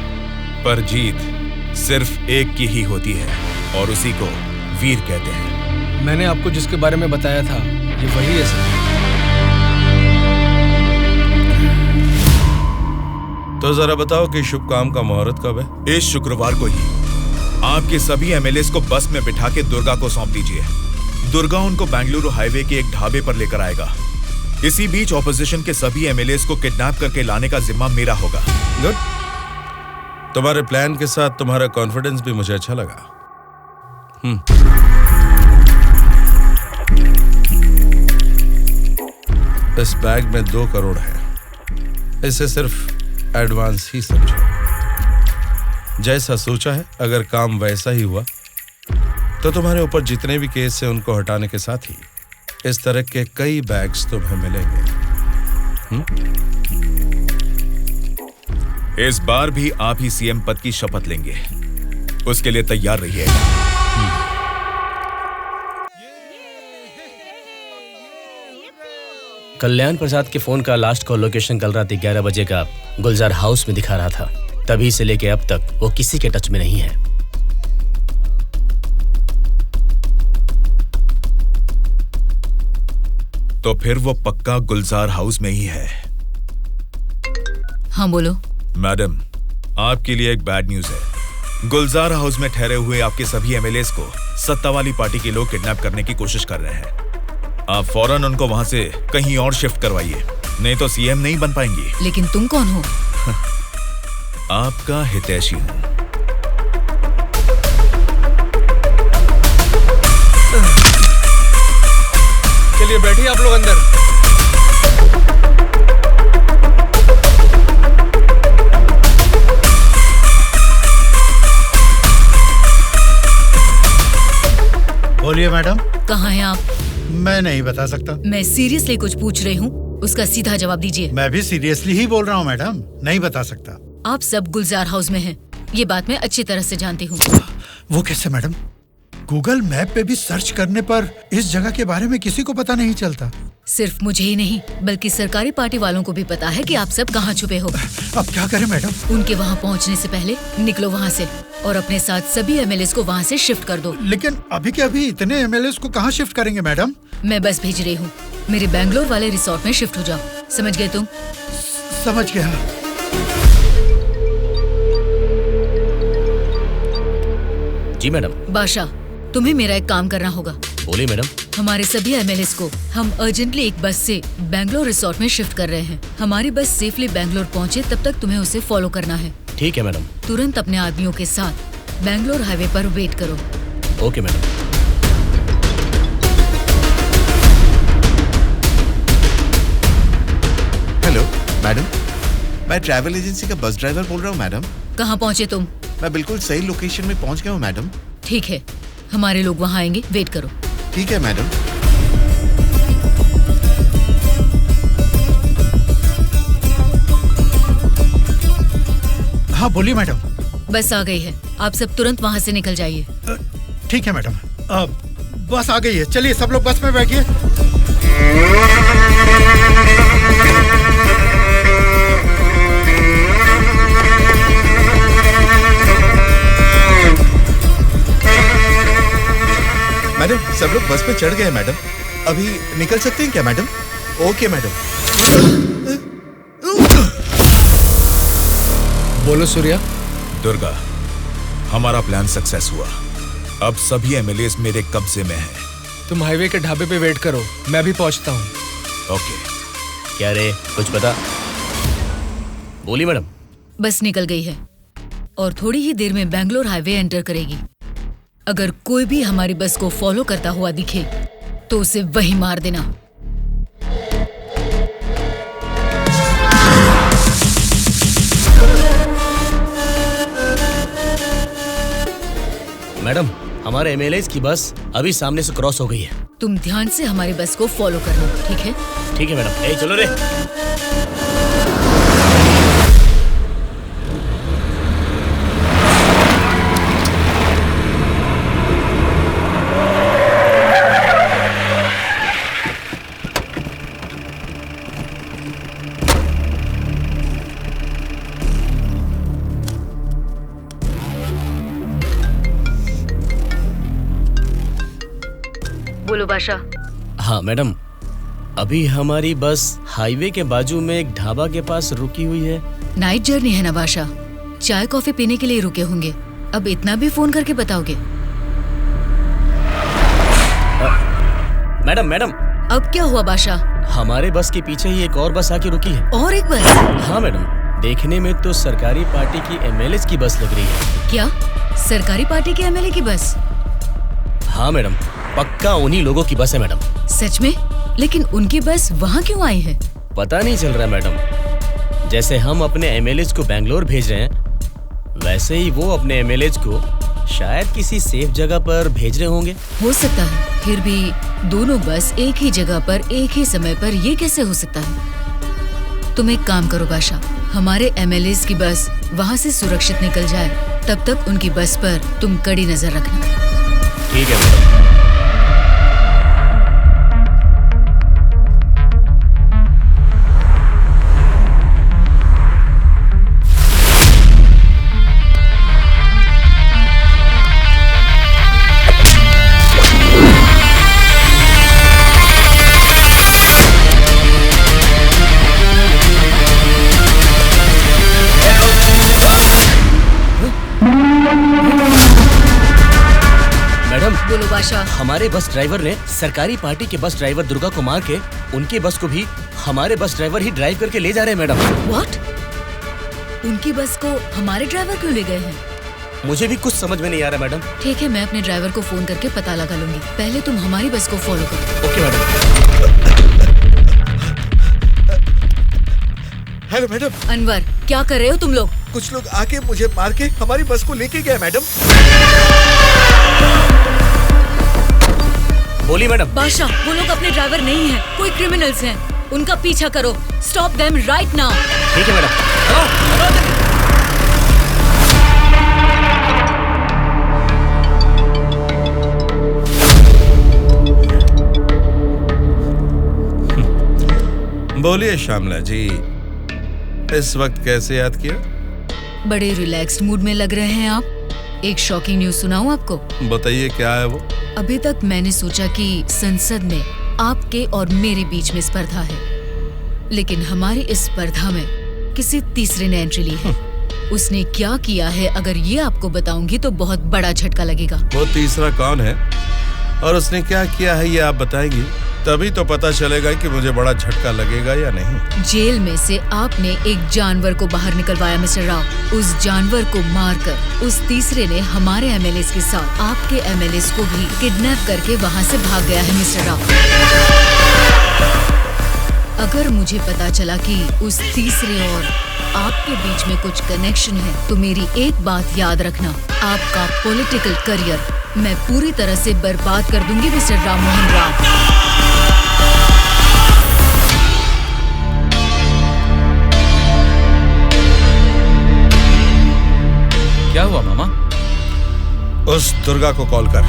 पर जीत सिर्फ एक की ही होती है और उसी को वीर कहते हैं। मैंने आपको जिसके बारे में बताया था ये वही है सर। तो जरा बताओ कि शुभ काम का मुहूर्त कब है? इस शुक्रवार को ही आपके सभी एमएलएस को बस में बिठा के दुर्गा को सौंप दीजिए। दुर्गा उनको बेंगलुरु हाईवे के एक ढाबे पर लेकर आएगा। इसी बीच ऑपोजिशन के सभी एमएलएस को किडनैप करके लाने का जिम्मा मेरा होगा। गुड। तुम्हारे प्लान के साथ तुम्हारा कॉन्फिडेंस भी मुझे अच्छा लगा। इस बैग में 2 करोड़ है, इसे सिर्फ एडवांस ही समझो। जैसा सोचा है, अगर काम वैसा ही हुआ तो तुम्हारे ऊपर जितने भी केस हैं उनको हटाने के साथ ही इस तरह के कई बैग्स तुम्हें मिलेंगे। इस बार भी आप ही सीएम पद की शपथ लेंगे, उसके लिए तैयार रहिए। कल्याण प्रसाद के फोन का लास्ट कॉल लोकेशन कल रात 11 बजे का गुलजार हाउस में दिखा रहा था। तभी से लेके अब तक वो किसी के टच में नहीं है। तो फिर वो पक्का गुलजार हाउस में ही है। हाँ बोलो। मैडम, आपके लिए एक बैड न्यूज है। गुलजार हाउस में ठहरे हुए आपके सभी एमएलएस को सत्ता वाली पार्टी के लोग किडनैप करने की कोशिश कर रहे हैं। आप फौरन उनको वहां से कहीं और शिफ्ट करवाइए, नहीं तो सीएम नहीं बन पाएंगी। लेकिन तुम कौन हो? आपका हितैषी हूं। चलिए बैठिए आप लोग अंदर। बोलिए मैडम। कहाँ हैं आप? मैं नहीं बता सकता। मैं सीरियसली कुछ पूछ रही हूँ, उसका सीधा जवाब दीजिए। मैं भी सीरियसली ही बोल रहा हूँ मैडम, नहीं बता सकता। आप सब गुलजार हाउस में हैं, ये बात मैं अच्छी तरह से जानती हूँ। वो कैसे मैडम? गूगल मैप पे भी सर्च करने पर इस जगह के बारे में किसी को पता नहीं चलता। सिर्फ मुझे ही नहीं बल्कि सरकारी पार्टी वालों को भी पता है कि आप सब कहाँ छुपे हो। अब क्या करें मैडम? उनके वहाँ पहुँचने से पहले निकलो वहाँ से और अपने साथ सभी एमएलएस को वहाँ से शिफ्ट कर दो। लेकिन अभी के अभी इतने एमएलएस को कहाँ शिफ्ट करेंगे मैडम? मैं बस भेज रही हूँ, मेरे बैंगलोर वाले रिसोर्ट में शिफ्ट हो जाओ। समझ गए तुम? समझ गया। जी मैडम। बादशाह, तुम्हें मेरा एक काम करना होगा। बोलिए मैडम। हमारे सभी एमएलएस को हम अर्जेंटली एक बस से बैंगलोर रिसोर्ट में शिफ्ट कर रहे हैं। हमारी बस सेफली बैंगलोर पहुंचे तब तक तुम्हें उसे फॉलो करना है। ठीक है मैडम। तुरंत अपने आदमियों के साथ बैंगलोर हाईवे पर वेट करो। Okay madam. हेलो मैडम, मैं ट्रैवल एजेंसी का बस ड्राइवर बोल रहा हूँ मैडम। कहाँ पहुँचे तुम? मैं बिल्कुल सही लोकेशन में पहुँच गया हूँ मैडम। ठीक है, हमारे लोग वहाँ आएंगे, वेट करो। ठीक है मैडम। हाँ बोलिए मैडम। बस आ गई है, आप सब तुरंत वहाँ से निकल जाइए। ठीक है मैडम। बस आ गई है, चलिए सब लोग बस में बैठिए। मैडम सब लोग बस पे चढ़ गए मैडम। अभी निकल सकते हैं क्या मैडम? Okay madam. बोलो सूर्या। दुर्गा, हमारा प्लान सक्सेस हुआ। अब सभी एमएलएस मेरे कब्जे में हैं। तुम हाईवे के ढाबे पे वेट करो, मैं भी पहुंचता हूँ। ओके। क्या रे, कुछ पता? बोली मैडम। बस निकल गई है और थोड़ी ही देर में बैंगलोर हाईवे एंटर करेगी। अगर कोई भी हमारी बस को फॉलो करता हुआ दिखे तो उसे वहीं मार देना। मैडम, हमारे एमएलएस की बस अभी सामने से क्रॉस हो गई है। तुम ध्यान से हमारी बस को फॉलो करना, ठीक है? ठीक है मैडम। ए चलो रे। बोलो बादशाह। हाँ मैडम, अभी हमारी बस हाईवे के बाजू में एक ढाबा के पास रुकी हुई है। नाइट जर्नी है ना बादशाह, चाय कॉफी पीने के लिए रुके होंगे। अब इतना भी फोन करके बताओगे? Madam madam. अब क्या हुआ बादशाह? हमारे बस के पीछे ही एक और बस आके रुकी है। और एक बस? हाँ मैडम, देखने में तो सरकारी पार्टी की एमएलए की बस लग रही है। क्या सरकारी पार्टी के एमएलए की बस? हाँ मैडम, पक्का उन्हीं लोगों की बस है मैडम। सच में? लेकिन उनकी बस वहाँ क्यों आई है? पता नहीं चल रहा मैडम। जैसे हम अपने एमएलएज को बैंगलोर भेज रहे हैं, वैसे ही वो अपने एमएलएज को शायद किसी सेफ जगह पर भेज रहे होंगे। हो सकता है, फिर भी दोनों बस एक ही जगह पर एक ही समय पर ये कैसे हो सकता है? तुम एक काम करो बादशाह, हमारे एमएलएज की बस वहाँ से सुरक्षित निकल जाए, तब तक उनकी बस पर तुम कड़ी नजर रखना। ठीक है मैडम। बोलो बादशाह। हमारे बस ड्राइवर ने सरकारी पार्टी के बस ड्राइवर दुर्गा को मार के उनकी बस को भी हमारे बस ड्राइवर ही ड्राइव करके ले जा रहे हैं मैडम। व्हाट? उनकी बस को हमारे ड्राइवर क्यों ले गए हैं? मुझे भी कुछ समझ में नहीं आ रहा मैडम। ठीक है, मैं अपने ड्राइवर को फोन करके पता लगा लूंगी। पहले तुम हमारी बस को फॉलो करो। Okay madam. Hello madam. Anwar, क्या कर रहे हो तुम लोग? कुछ लोग आके मुझे मार के हमारी बस को लेके गए मैडम। बोली मैडम। बादशाह, वो लोग अपने ड्राइवर नहीं हैं, कोई क्रिमिनल्स हैं। उनका पीछा करो। Stop them right now. ठीक है मैडम। बोलिए श्यामला जी, इस वक्त कैसे याद किया? बड़े रिलैक्स्ड मूड में लग रहे हैं आप। एक शॉकिंग न्यूज सुनाऊं आपको? बताइए, क्या है वो? अभी तक मैंने सोचा कि संसद में आपके और मेरे बीच में स्पर्धा है, लेकिन हमारी इस स्पर्धा में किसी तीसरे ने एंट्री ली है। उसने क्या किया है अगर ये आपको बताऊंगी तो बहुत बड़ा झटका लगेगा। वो तीसरा कौन है और उसने क्या किया है ये आप बताएंगी, तभी तो पता चलेगा कि मुझे बड़ा झटका लगेगा या नहीं। जेल में से आपने एक जानवर को बाहर निकलवाया मिस्टर राव। उस जानवर को मारकर उस तीसरे ने हमारे एमएलएस के साथ आपके एमएलएस को भी किडनैप करके वहाँ से भाग गया है मिस्टर राव। अगर मुझे पता चला कि उस तीसरे और आपके बीच में कुछ कनेक्शन है तो मेरी एक बात याद रखना, आपका पॉलिटिकल करियर मैं पूरी तरह से बर्बाद कर दूंगी मिस्टर राम मोहन राव। क्या हुआ मामा? उस दुर्गा को कॉल कर।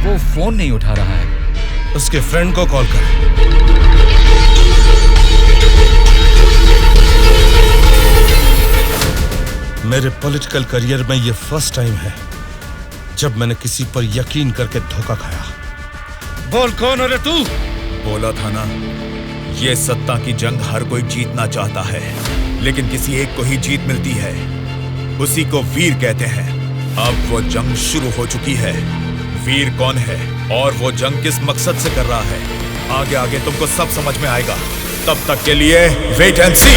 वो फोन नहीं उठा रहा है। उसके फ्रेंड को कॉल कर। मेरे पॉलिटिकल करियर में ये फर्स्ट टाइम है जब मैंने किसी पर यकीन करके धोखा खाया। बोल कौन है रे तू? बोला था ना, ये सत्ता की जंग हर कोई जीतना चाहता है, लेकिन किसी एक को ही जीत मिलती है, उसी को वीर कहते हैं। अब वो जंग शुरू हो चुकी है। वीर कौन है और वो जंग किस मकसद से कर रहा है, आगे आगे तुमको सब समझ में आएगा। तब तक के लिए वेट एंड सी।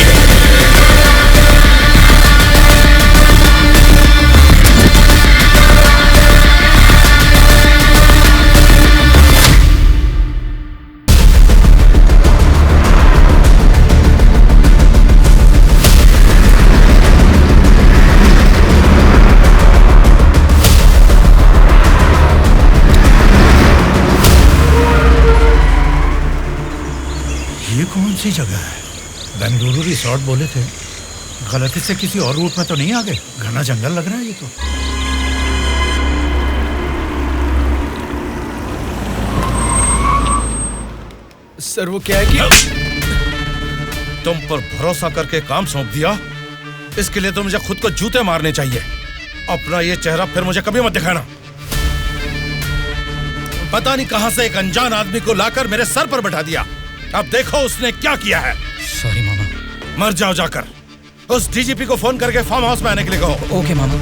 कौन सी जगह है? बेंगलुरु रिसोर्ट बोले थे, गलती से किसी और रूट में तो नहीं आ गए? घना जंगल लग रहा है ये तो। सर वो क्या है कि तुम पर भरोसा करके काम सौंप दिया, इसके लिए तो मुझे खुद को जूते मारने चाहिए। अपना ये चेहरा फिर मुझे कभी मत दिखाना। पता नहीं कहां से एक अनजान आदमी को लाकर मेरे सर पर बैठा दिया। अब देखो उसने क्या किया है। सॉरी मामा। मर जाओ जाकर। उस डीजीपी को फोन करके फार्म हाउस में आने के लिए कहो। ओके मामा।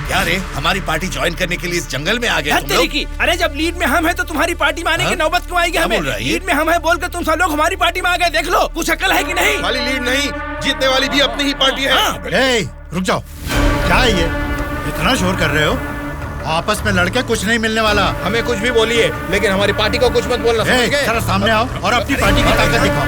क्या रे, हमारी पार्टी ज्वाइन करने के लिए इस जंगल में आ गए तुम लोग? अरे जब लीड में हम हैं तो तुम्हारी पार्टी में आने की नौबत क्यों आएगी हमें? लीड में हम हैं बोलकर तुम सब लोग हमारी पार्टी में आ गए। देख लो, कुछ अकल है कि नहीं? वाली लीड नहीं, जीतने वाली भी अपनी ही पार्टी है। रुक जाओ, क्या है ये? इतना शोर कर रहे हो? आपस में लड़के कुछ नहीं मिलने वाला। हमें कुछ भी बोलिए, लेकिन हमारी पार्टी को कुछ मत बोलना। समझ गए? जरा सामने आओ और अपनी पार्टी की ताकत दिखाओ।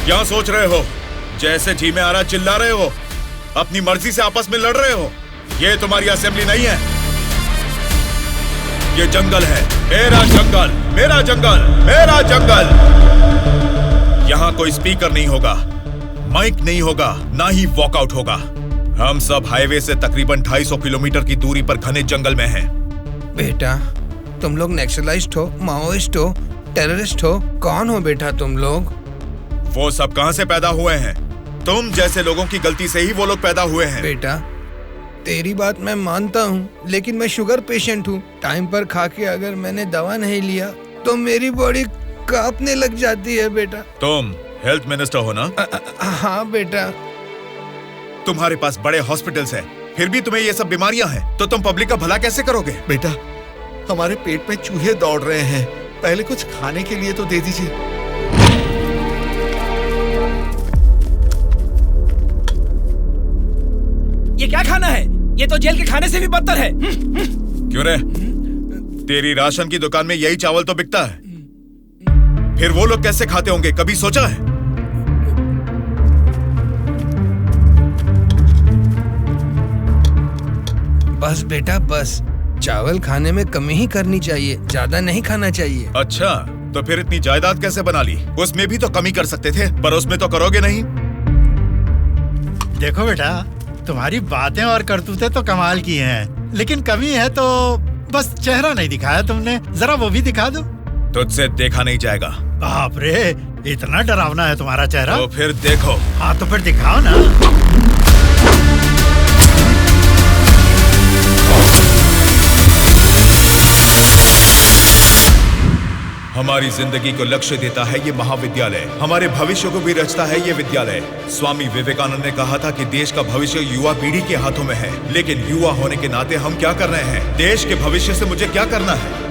क्या सोच रहे हो? जैसे जी में आ रहा चिल्ला रहे हो, अपनी मर्जी से आपस में लड़ रहे हो। ये तुम्हारी असेंबली नहीं है, ये जंगल है। मेरा जंगल, मेरा जंगल, मेरा जंगल। यहाँ कोई स्पीकर नहीं होगा, माइक नहीं होगा, ना ही वॉकआउट होगा। हम सब हाईवे से तकरीबन 250 किलोमीटर की दूरी पर घने जंगल में हैं। बेटा, तुम लोग नेक्सलाइस्ट हो, माओइस्ट हो, टेररिस्ट हो? कौन हो बेटा तुम लोग? वो सब कहां से पैदा हुए हैं? तुम जैसे लोगों की गलती से ही वो लोग पैदा हुए हैं। बेटा, तेरी बात मैं मानता हूँ, लेकिन मैं शुगर पेशेंट हूँ। टाइम पर खा के अगर मैंने दवा नहीं लिया तो मेरी बॉडी कांपने लग जाती है बेटा। तुम हेल्थ मिनिस्टर हो ना? हाँ बेटा। तुम्हारे पास बड़े हॉस्पिटल्स हैं, फिर भी तुम्हें ये सब बीमारियां हैं, तो तुम पब्लिक का भला कैसे करोगे? बेटा, हमारे पेट में चूहे दौड़ रहे हैं, पहले कुछ खाने के लिए तो दे दीजिए। ये क्या खाना है? ये तो जेल के खाने से भी बदतर है। क्यों रे? तेरी राशन की दुकान में यही चावल तो बिकता है, फिर वो लोग कैसे खाते होंगे, कभी सोचा है? बस बेटा बस, चावल खाने में कमी ही करनी चाहिए, ज्यादा नहीं खाना चाहिए। अच्छा, तो फिर इतनी जायदाद कैसे बना ली? उसमें भी तो कमी कर सकते थे, पर उसमें तो करोगे नहीं। देखो बेटा, तुम्हारी बातें और करतूतें तो कमाल की हैं, लेकिन कमी है तो बस चेहरा नहीं दिखाया तुमने, जरा वो भी दिखा दो। तुझसे देखा नहीं जाएगा। बाप रे, इतना डरावना है तुम्हारा चेहरा? तो फिर देखो। हाँ तो फिर दिखाओ ना। हमारी जिंदगी को लक्ष्य देता है ये महाविद्यालय, हमारे भविष्य को भी रचता है ये विद्यालय। स्वामी विवेकानंद ने कहा था कि देश का भविष्य युवा पीढ़ी के हाथों में है, लेकिन युवा होने के नाते हम क्या कर रहे हैं? देश के भविष्य से मुझे क्या करना है,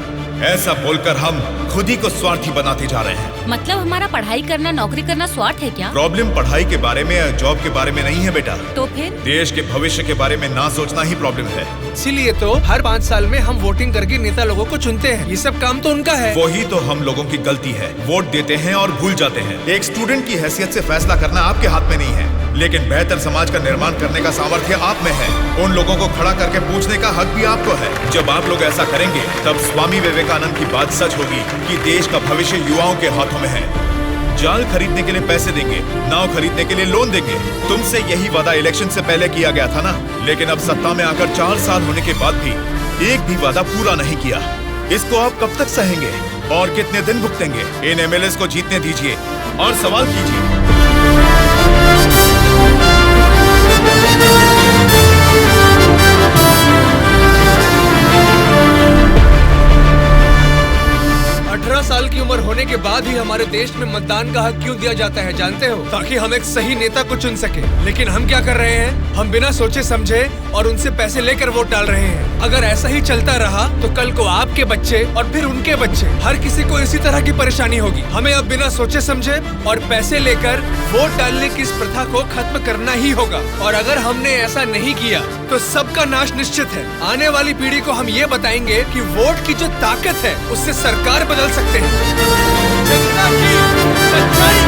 ऐसा बोलकर हम खुद ही को स्वार्थी बनाते जा रहे हैं। मतलब हमारा पढ़ाई करना, नौकरी करना स्वार्थ है क्या? प्रॉब्लम पढ़ाई के बारे में या जॉब के बारे में नहीं है बेटा, तो फिर देश के भविष्य के बारे में ना सोचना ही प्रॉब्लम है। इसीलिए तो हर 5 साल में हम वोटिंग करके नेता लोगों को चुनते हैं, ये सब काम तो उनका है। वही तो हम लोगों की गलती है, वोट देते हैं और भूल जाते हैं। एक स्टूडेंट की हैसियत से फैसला करना आपके हाथ में नहीं है, लेकिन बेहतर समाज का निर्माण करने का सामर्थ्य आप में है। उन लोगों को खड़ा करके पूछने का हक भी आपको है। जब आप लोग ऐसा करेंगे तब स्वामी विवेकानंद की बात सच होगी कि देश का भविष्य युवाओं के हाथों में है। जाल खरीदने के लिए पैसे देंगे, नाव खरीदने के लिए लोन देंगे। तुमसे यही वादा इलेक्शन से पहले किया गया था ना, लेकिन अब सत्ता में आकर 4 साल होने के बाद भी एक भी वादा पूरा नहीं किया। इसको आप कब तक सहेंगे और कितने दिन भुगतेंगे? इन एमएलएस को जीतने दीजिए और सवाल कीजिए। 18 साल की उम्र होने के बाद ही हमारे देश में मतदान का हक क्यों दिया जाता है जानते हो? ताकि हम एक सही नेता को चुन सके। लेकिन हम क्या कर रहे हैं? हम बिना सोचे समझे और उनसे पैसे लेकर वोट डाल रहे हैं। अगर ऐसा ही चलता रहा तो कल को आपके बच्चे और फिर उनके बच्चे, हर किसी को इसी तरह की परेशानी होगी। हमें अब बिना सोचे समझे और पैसे लेकर वोट डालने की इस प्रथा को खत्म करना ही होगा। और अगर हमने ऐसा नहीं किया तो सबका नाश निश्चित है। आने वाली पीढ़ी को हम ये बताएंगे कि वोट की जो ताकत है उससे सरकार बदल सकते हैं। जनता की सच्चाई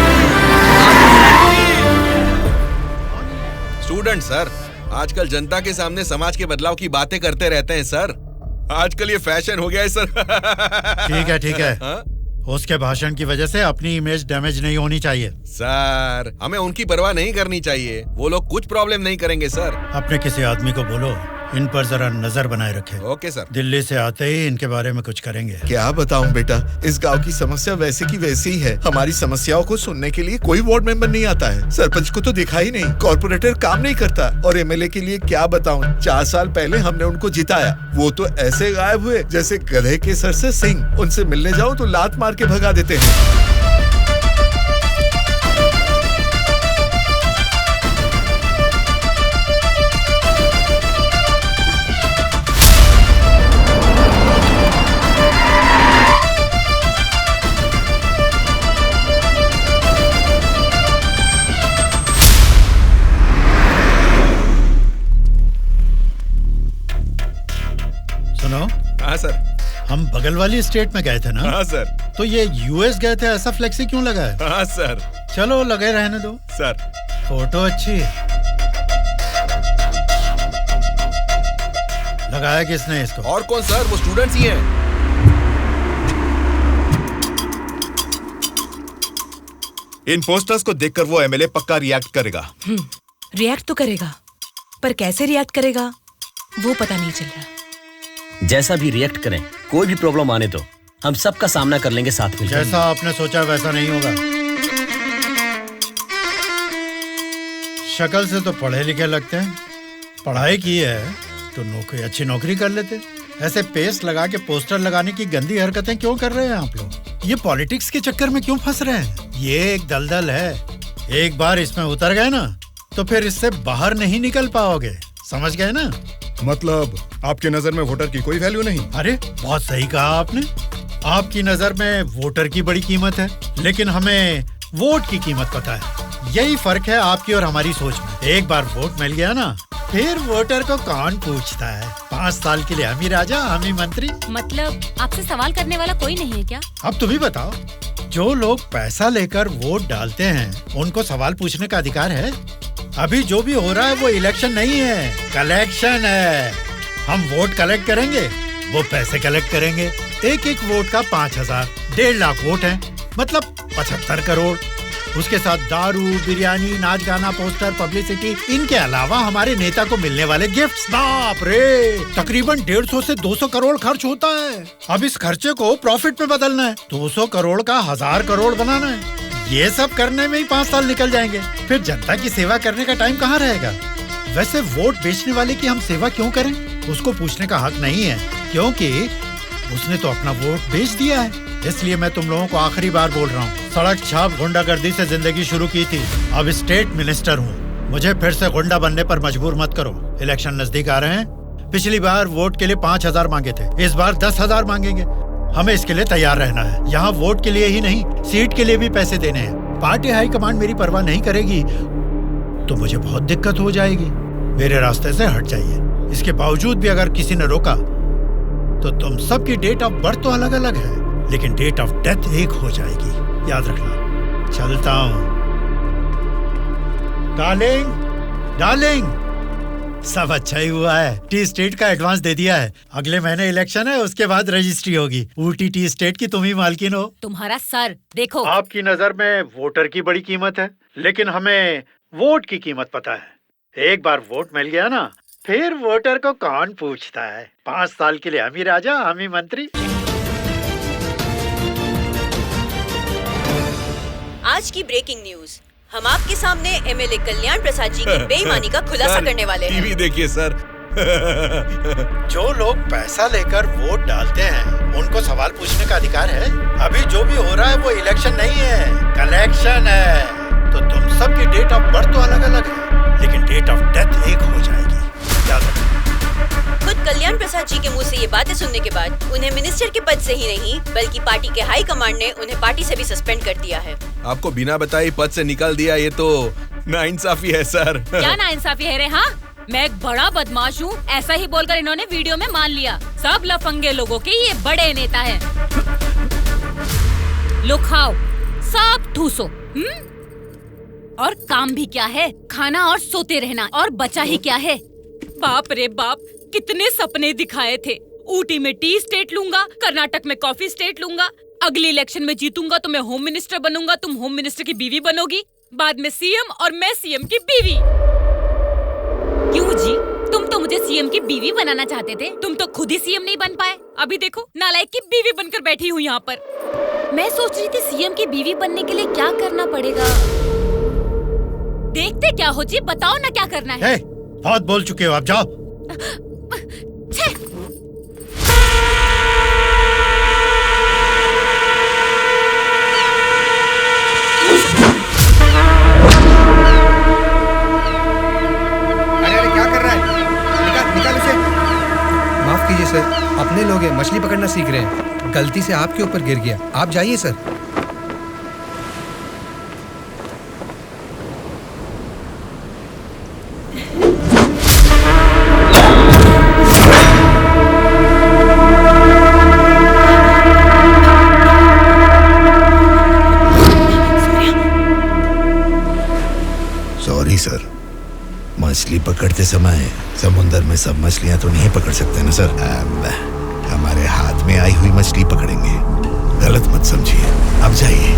स्टूडेंट सर, आजकल जनता के सामने समाज के बदलाव की बातें करते रहते हैं सर। आजकल ये फैशन हो गया है सर। ठीक है ठीक है। हाँ? उसके भाषण की वजह से अपनी इमेज डैमेज नहीं होनी चाहिए। सर, हमें उनकी परवाह नहीं करनी चाहिए, वो लोग कुछ प्रॉब्लम नहीं करेंगे सर। अपने किसी आदमी को बोलो इन पर जरा नजर बनाए रखे। Okay sir. दिल्ली से आते ही इनके बारे में कुछ करेंगे। क्या बताऊं बेटा, इस गांव की समस्या वैसे की वैसी ही है। हमारी समस्याओं को सुनने के लिए कोई वार्ड मेंबर नहीं आता है। सरपंच को तो दिखा ही नहीं, कॉर्पोरेटर काम नहीं करता, और एमएलए के लिए क्या बताऊं, 4 साल पहले हमने उनको जिताया, वो तो ऐसे गायब हुए जैसे गधे के सर से सिंह। उनसे मिलने जाओ तो लात मार के भगा देते हैं। हाँ सर। हम बगल वाली स्टेट में गए थे ना? हाँ सर। तो ये यूएस गए थे, ऐसा फ्लेक्सी क्यों लगा है? हाँ सर। चलो लगे रहने दो सर। फोटो अच्छी है। लगाया किसने इसको? और कौन सर, वो स्टूडेंट्स ही हैं। इन पोस्टर्स को देखकर वो एमएलए पक्का रिएक्ट करेगा। रिएक्ट तो करेगा, पर कैसे रिएक्ट करेगा वो पता नहीं चल रहा। जैसा भी रिएक्ट करें, कोई भी प्रॉब्लम आने तो हम सबका सामना कर लेंगे साथ में। जैसा आपने सोचा वैसा नहीं होगा। शक्ल से तो पढ़े लिखे लगते हैं, पढ़ाई की है तो नौकरी, अच्छी नौकरी कर लेते। ऐसे पेस्ट लगा के पोस्टर लगाने की गंदी हरकतें क्यों कर रहे हैं आप लोग? ये पॉलिटिक्स के चक्कर में क्यों फंस रहे हैं? ये एक दलदल है, एक बार इसमें उतर गए ना तो फिर इससे बाहर नहीं निकल पाओगे, समझ गए ना? मतलब आपके नजर में वोटर की कोई वैल्यू नहीं? अरे बहुत सही कहा आपने। आपकी नजर में वोटर की बड़ी कीमत है, लेकिन हमें वोट की कीमत पता है। यही फर्क है आपकी और हमारी सोच में। एक बार वोट मिल गया ना, फिर वोटर को कौन पूछता है? 5 साल के लिए हम ही राजा, हम ही मंत्री। मतलब आपसे सवाल करने वाला कोई नहीं है क्या? अब तुम ही बताओ, जो लोग पैसा लेकर वोट डालते हैं उनको सवाल पूछने का अधिकार है? अभी जो भी हो रहा है वो इलेक्शन नहीं है, कलेक्शन है। हम वोट कलेक्ट करेंगे, वो पैसे कलेक्ट करेंगे। एक एक वोट का 5,000, 1.5 लाख वोट हैं, मतलब 75 करोड़। उसके साथ दारू, बिरयानी, नाच गाना, पोस्टर, पब्लिसिटी, इनके अलावा हमारे नेता को मिलने वाले गिफ्ट्स। बाप रे, तकरीबन 150 से 200 करोड़ खर्च होता है। अब इस खर्चे को प्रॉफिट में बदलना है, 200 करोड़ का 1000 करोड़ बनाना है। ये सब करने में ही 5 साल निकल जाएंगे। फिर जनता की सेवा करने का टाइम कहाँ रहेगा? वैसे वोट बेचने वाले की हम सेवा क्यों करें? उसको पूछने का हक नहीं है, क्योंकि उसने तो अपना वोट बेच दिया है। इसलिए मैं तुम लोगों को आखिरी बार बोल रहा हूँ, सड़क छाप गुंडागर्दी से जिंदगी शुरू की थी, अब स्टेट मिनिस्टर हूँ। मुझे फिर से गुंडा बनने पर मजबूर मत करो। इलेक्शन नजदीक आ रहे हैं। पिछली बार वोट के लिए 5,000 मांगे थे, इस बार 10,000 मांगेंगे। हमें इसके लिए तैयार रहना है। यहाँ वोट के लिए ही नहीं, सीट के लिए भी पैसे देने हैं। पार्टी हाईकमांड मेरी परवाह नहीं करेगी तो मुझे बहुत दिक्कत हो जाएगी। मेरे रास्ते से हट जाइए। इसके बावजूद भी अगर किसी ने रोका तो तुम सबकी डेट ऑफ बर्थ तो अलग अलग है, लेकिन डेट ऑफ डेथ एक हो जाएगी, याद रखना। चलता हूँ। डार्लिंग, सब अच्छा ही हुआ है। टी स्टेट का एडवांस दे दिया है। अगले महीने इलेक्शन है, उसके बाद रजिस्ट्री होगी। ऊटी टी स्टेट की तुम ही मालकिन हो। तुम्हारा सर देखो। आपकी नजर में वोटर की बड़ी कीमत है, लेकिन हमें वोट की कीमत पता है। एक बार वोट मिल गया ना, फिर वोटर को कौन पूछता है। 5 साल के लिए हम ही राजा, हम ही मंत्री। आज की ब्रेकिंग न्यूज, हम आपके सामने एमएलए कल्याण प्रसाद जी की बेईमानी का खुलासा करने वाले हैं। टीवी देखिए सर। जो लोग पैसा लेकर वोट डालते हैं, उनको सवाल पूछने का अधिकार है। अभी जो भी हो रहा है वो इलेक्शन नहीं है, कलेक्शन है। तो तुम सबकी डेट ऑफ बर्थ तो अलग अलग है, लेकिन डेट ऑफ डेथ एक हो जाएगी, याद रखना। खुद कल्याण प्रसाद जी के मुंह से ये बातें सुनने के बाद उन्हें मिनिस्टर के पद से ही नहीं, बल्कि पार्टी के हाई कमांड ने उन्हें पार्टी से भी सस्पेंड कर दिया है। आपको बिना बताए पद से निकाल दिया, ये तो नाइंसाफी है सर। क्या नाइंसाफी है रे? हाँ, मैं एक बड़ा बदमाश हूँ, ऐसा ही बोलकर इन्होंने वीडियो में मान लिया। सब लफंगे लोगों के ये बड़े नेता हैं। लो खाओ, सब ठूसो। और काम भी क्या है? खाना और सोते रहना। और बचा ही क्या है? बाप रे बाप, कितने सपने दिखाए थे। ऊटी में टी स्टेट लूंगा, कर्नाटक में कॉफी स्टेट लूंगा, अगले इलेक्शन में जीतूंगा तो मैं होम मिनिस्टर बनूंगा, तुम होम मिनिस्टर की बीवी बनोगी, बाद में सीएम और मैं सीएम की बीवी। क्यों जी, तुम तो मुझे सीएम की बीवी बनाना चाहते थे, तुम तो खुद ही सीएम नहीं बन पाए। अभी देखो, नालायक की बीवी बनकर बैठी हूँ यहाँ पर। मैं सोच रही थी सीएम की बीवी बनने के लिए क्या करना पड़ेगा। देखते क्या हो जी, बताओ ना क्या करना है। बहुत बोल चुके हो, आप जाओ। अरे क्या कर रहा है? निकाल उसे। माफ कीजिए सर, अपने लोग हैं, मछली पकड़ना सीख रहे हैं, गलती से आपके ऊपर गिर गया। आप जाइए सर। सॉरी सर, मछली पकड़ते समय समुंदर में सब मछलियां तो नहीं पकड़ सकते ना सर। हमारे हाथ में आई हुई मछली पकड़ेंगे, गलत मत समझिए। अब जाइए।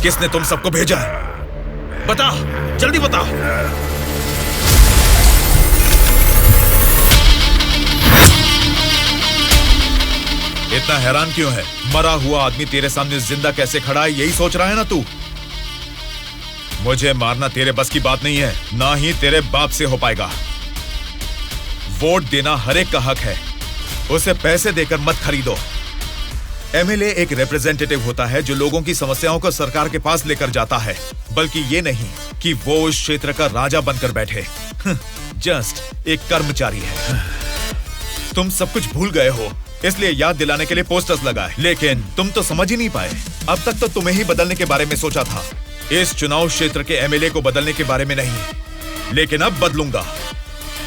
किसने तुम सबको भेजा है? बता, जल्दी बता। इतना हैरान क्यों है? मरा हुआ आदमी तेरे सामने जिंदा कैसे खड़ा है, यही सोच रहा है ना तू? मुझे मारना तेरे बस की बात नहीं है, ना ही तेरे बाप से हो पाएगा। वोट देना हर एक का हक है, उसे पैसे देकर मत खरीदो। एमएलए एक रिप्रेजेंटेटिव होता है जो लोगों की समस्याओं को सरकार के पास लेकर जाता है, बल्कि ये नहीं कि वो उस क्षेत्र का राजा बनकर बैठे। जस्ट एक कर्मचारी है। तुम सब कुछ भूल गए हो, इसलिए याद दिलाने के लिए पोस्टर्स लगाए, लेकिन तुम तो समझ ही नहीं पाए। अब तक तो तुम्हें ही बदलने के बारे में सोचा था, इस चुनाव क्षेत्र के एमएलए को बदलने के बारे में नहीं। लेकिन अब बदलूंगा।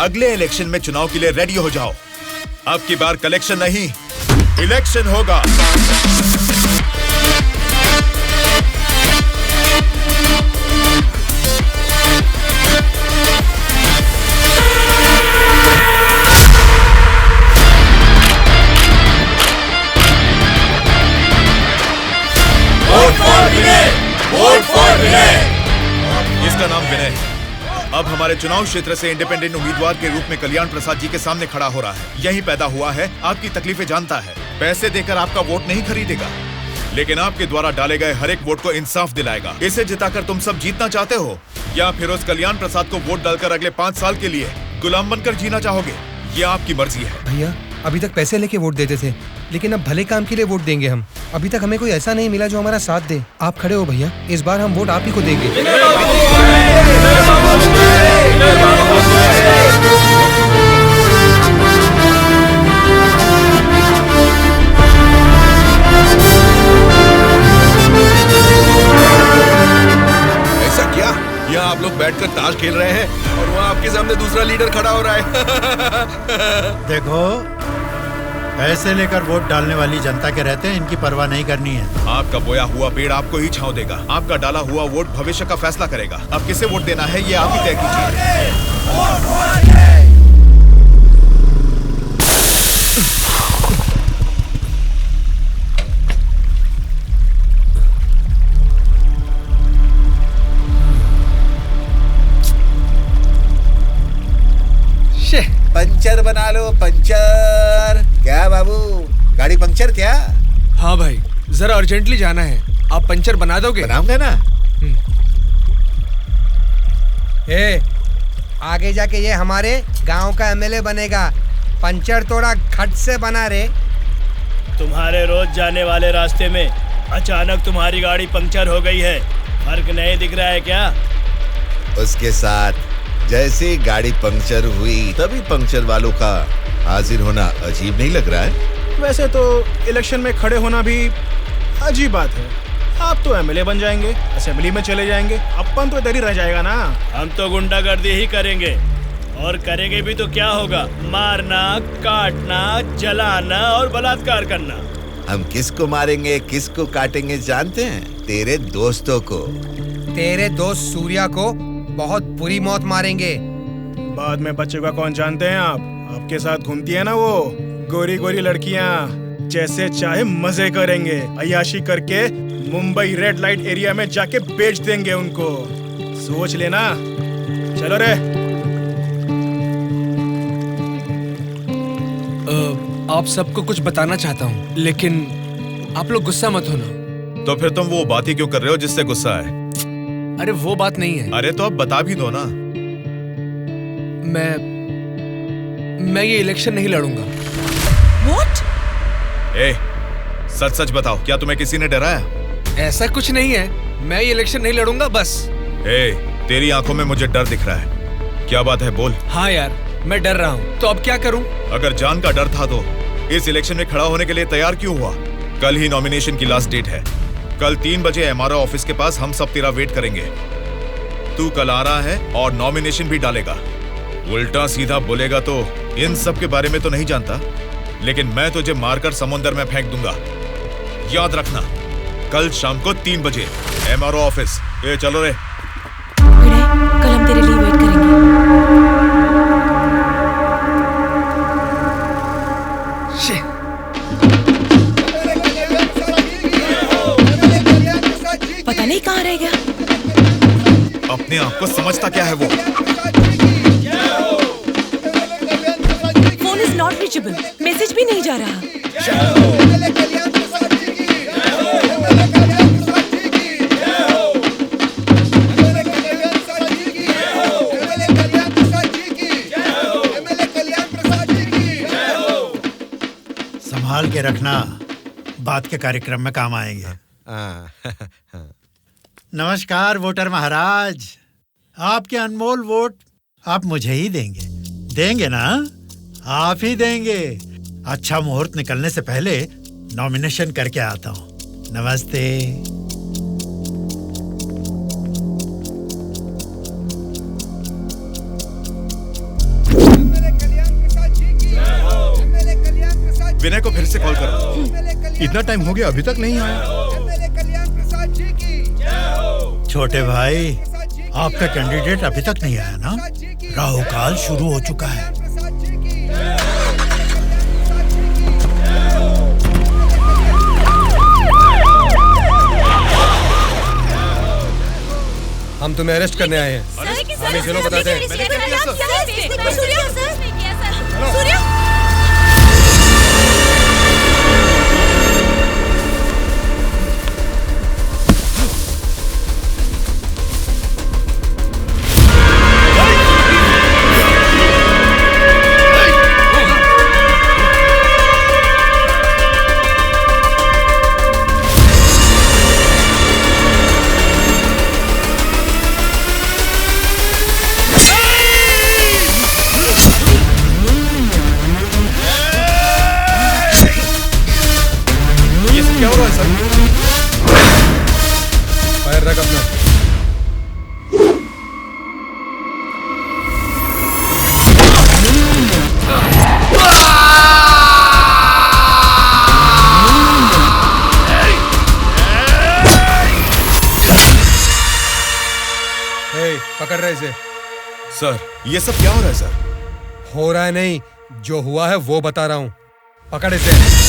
अगले इलेक्शन में चुनाव के लिए रेडी हो जाओ। अब की बार कलेक्शन नहीं, इलेक्शन होगा। इसका नाम विनय है। अब हमारे चुनाव क्षेत्र से इंडिपेंडेंट उम्मीदवार के रूप में कल्याण प्रसाद जी के सामने खड़ा हो रहा है। यही पैदा हुआ है, आपकी तकलीफें जानता है, पैसे देकर आपका वोट नहीं खरीदेगा, लेकिन आपके द्वारा डाले गए हर एक वोट को इंसाफ दिलाएगा। इसे जिताकर तुम सब जीतना चाहते हो, या फिर उस कल्याण प्रसाद को वोट डालकर अगले 5 साल के लिए गुलाम बनकर जीना चाहोगे? ये आपकी मर्जी है। भैया, अभी तक पैसे लेके वोट देते थे, लेकिन अब भले काम के लिए वोट देंगे हम। अभी तक हमें कोई ऐसा नहीं मिला जो हमारा साथ दे। आप खड़े हो भैया, इस बार हम वोट आप ही को देंगे। ऐसा क्या? यहाँ आप लोग बैठकर ताश खेल रहे हैं और वहाँ आपके सामने दूसरा लीडर खड़ा हो रहा है। देखो, पैसे लेकर वोट डालने वाली जनता के रहते हैं, इनकी परवाह नहीं करनी है। आपका बोया हुआ पेड़ आपको ही छांव देगा। आपका डाला हुआ वोट भविष्य का फैसला करेगा। अब किसे वोट देना है, ये आप ही तय कीजिए। पंचर बना लो, पंचर। क्या बाबू, गाड़ी पंचर क्या? हाँ भाई, जरा अर्जेंटली जाना है, आप पंचर बना दोगे? बनाऊंगा ना। आगे जाके ये हमारे गांव का एमएलए बनेगा। पंचर थोड़ा खट से बना रे। तुम्हारे रोज जाने वाले रास्ते में अचानक तुम्हारी गाड़ी पंक्चर हो गई है, फर्क नहीं दिख रहा है क्या? उसके साथ जैसे ही गाड़ी पंक्चर हुई तभी पंक्चर वालों का हाजिर होना अजीब नहीं लग रहा है? वैसे तो इलेक्शन में खड़े होना भी अजीब बात है। आप तो एमएलए बन जाएंगे, असेंबली में चले जाएंगे, अपन तो इधर ही रह जाएगा ना। हम तो गुंडागर्दी ही करेंगे, और करेंगे भी तो क्या होगा? मारना, काटना, जलाना और बलात्कार करना। हम किसको मारेंगे, किसको काटेंगे जानते हैं? तेरे दोस्तों को। तेरे दोस्त सूर्या को बहुत बुरी मौत मारेंगे। बाद में बचेगा कौन जानते हैं आप? आपके साथ घूमती है ना वो गोरी गोरी लड़कियां, जैसे चाहे मजे करेंगे, अय्याशी करके मुंबई रेड लाइट एरिया में जाके बेच देंगे उनको। सोच लेना। चलो रे। आप सबको कुछ बताना चाहता हूँ, लेकिन आप लोग गुस्सा मत होना। तो फिर तुम वो बात ही क्यों कर रहे हो जिससे गुस्सा है? अरे वो बात नहीं है। अरे तो अब बता भी दो ना। मैं ये इलेक्शन नहीं लड़ूंगा। What? सच सच बताओ, क्या तुम्हें किसी ने डराया? ऐसा कुछ नहीं है, मैं ये इलेक्शन नहीं लड़ूंगा बस। तेरी आंखों में मुझे डर दिख रहा है। क्या बात है, बोल। हाँ यार, मैं डर रहा हूँ, तो अब क्या करूँ? अगर जान का डर था तो इस इलेक्शन में खड़ा होने के लिए तैयार क्यों हुआ? कल ही नॉमिनेशन की लास्ट डेट है। कल 3 बजे एमआरओ ऑफिस के पास हम सब तेरा वेट करेंगे। तू कल आ रहा है और नॉमिनेशन भी डालेगा। उल्टा सीधा बोलेगा तो इन सब के बारे में तो नहीं जानता, लेकिन मैं तुझे मारकर समुंदर में फेंक दूंगा। याद रखना, कल शाम को 3 बजे एमआरओ ऑफिस। चलो रे। कल हम तेरे लिए वेट करेंगे। पता नहीं कहाँ रह गया। अपने आप को समझता क्या है वो? Phone is not reachable, message भी नहीं जा रहा। संभाल के रखना, बात के कार्यक्रम में काम आएंगे। नमस्कार वोटर महाराज, आपके अनमोल वोट आप मुझे ही देंगे। देंगे ना? आप ही देंगे। अच्छा मुहूर्त निकलने से पहले नॉमिनेशन करके आता हूँ। नमस्ते। विनय को फिर से कॉल करो। इतना टाइम हो गया अभी तक नहीं आया। छोटे भाई, आपका कैंडिडेट अभी तक नहीं आया ना? राहु काल शुरू हो चुका है। हम तुम्हें अरेस्ट करने आए हैं। हमें चलो बताते हैं। पकड़ रहे इसे। सर, ये सब क्या हो रहा है सर? हो रहा है नहीं, जो हुआ है वो बता रहा हूँ। पकड़ इसे।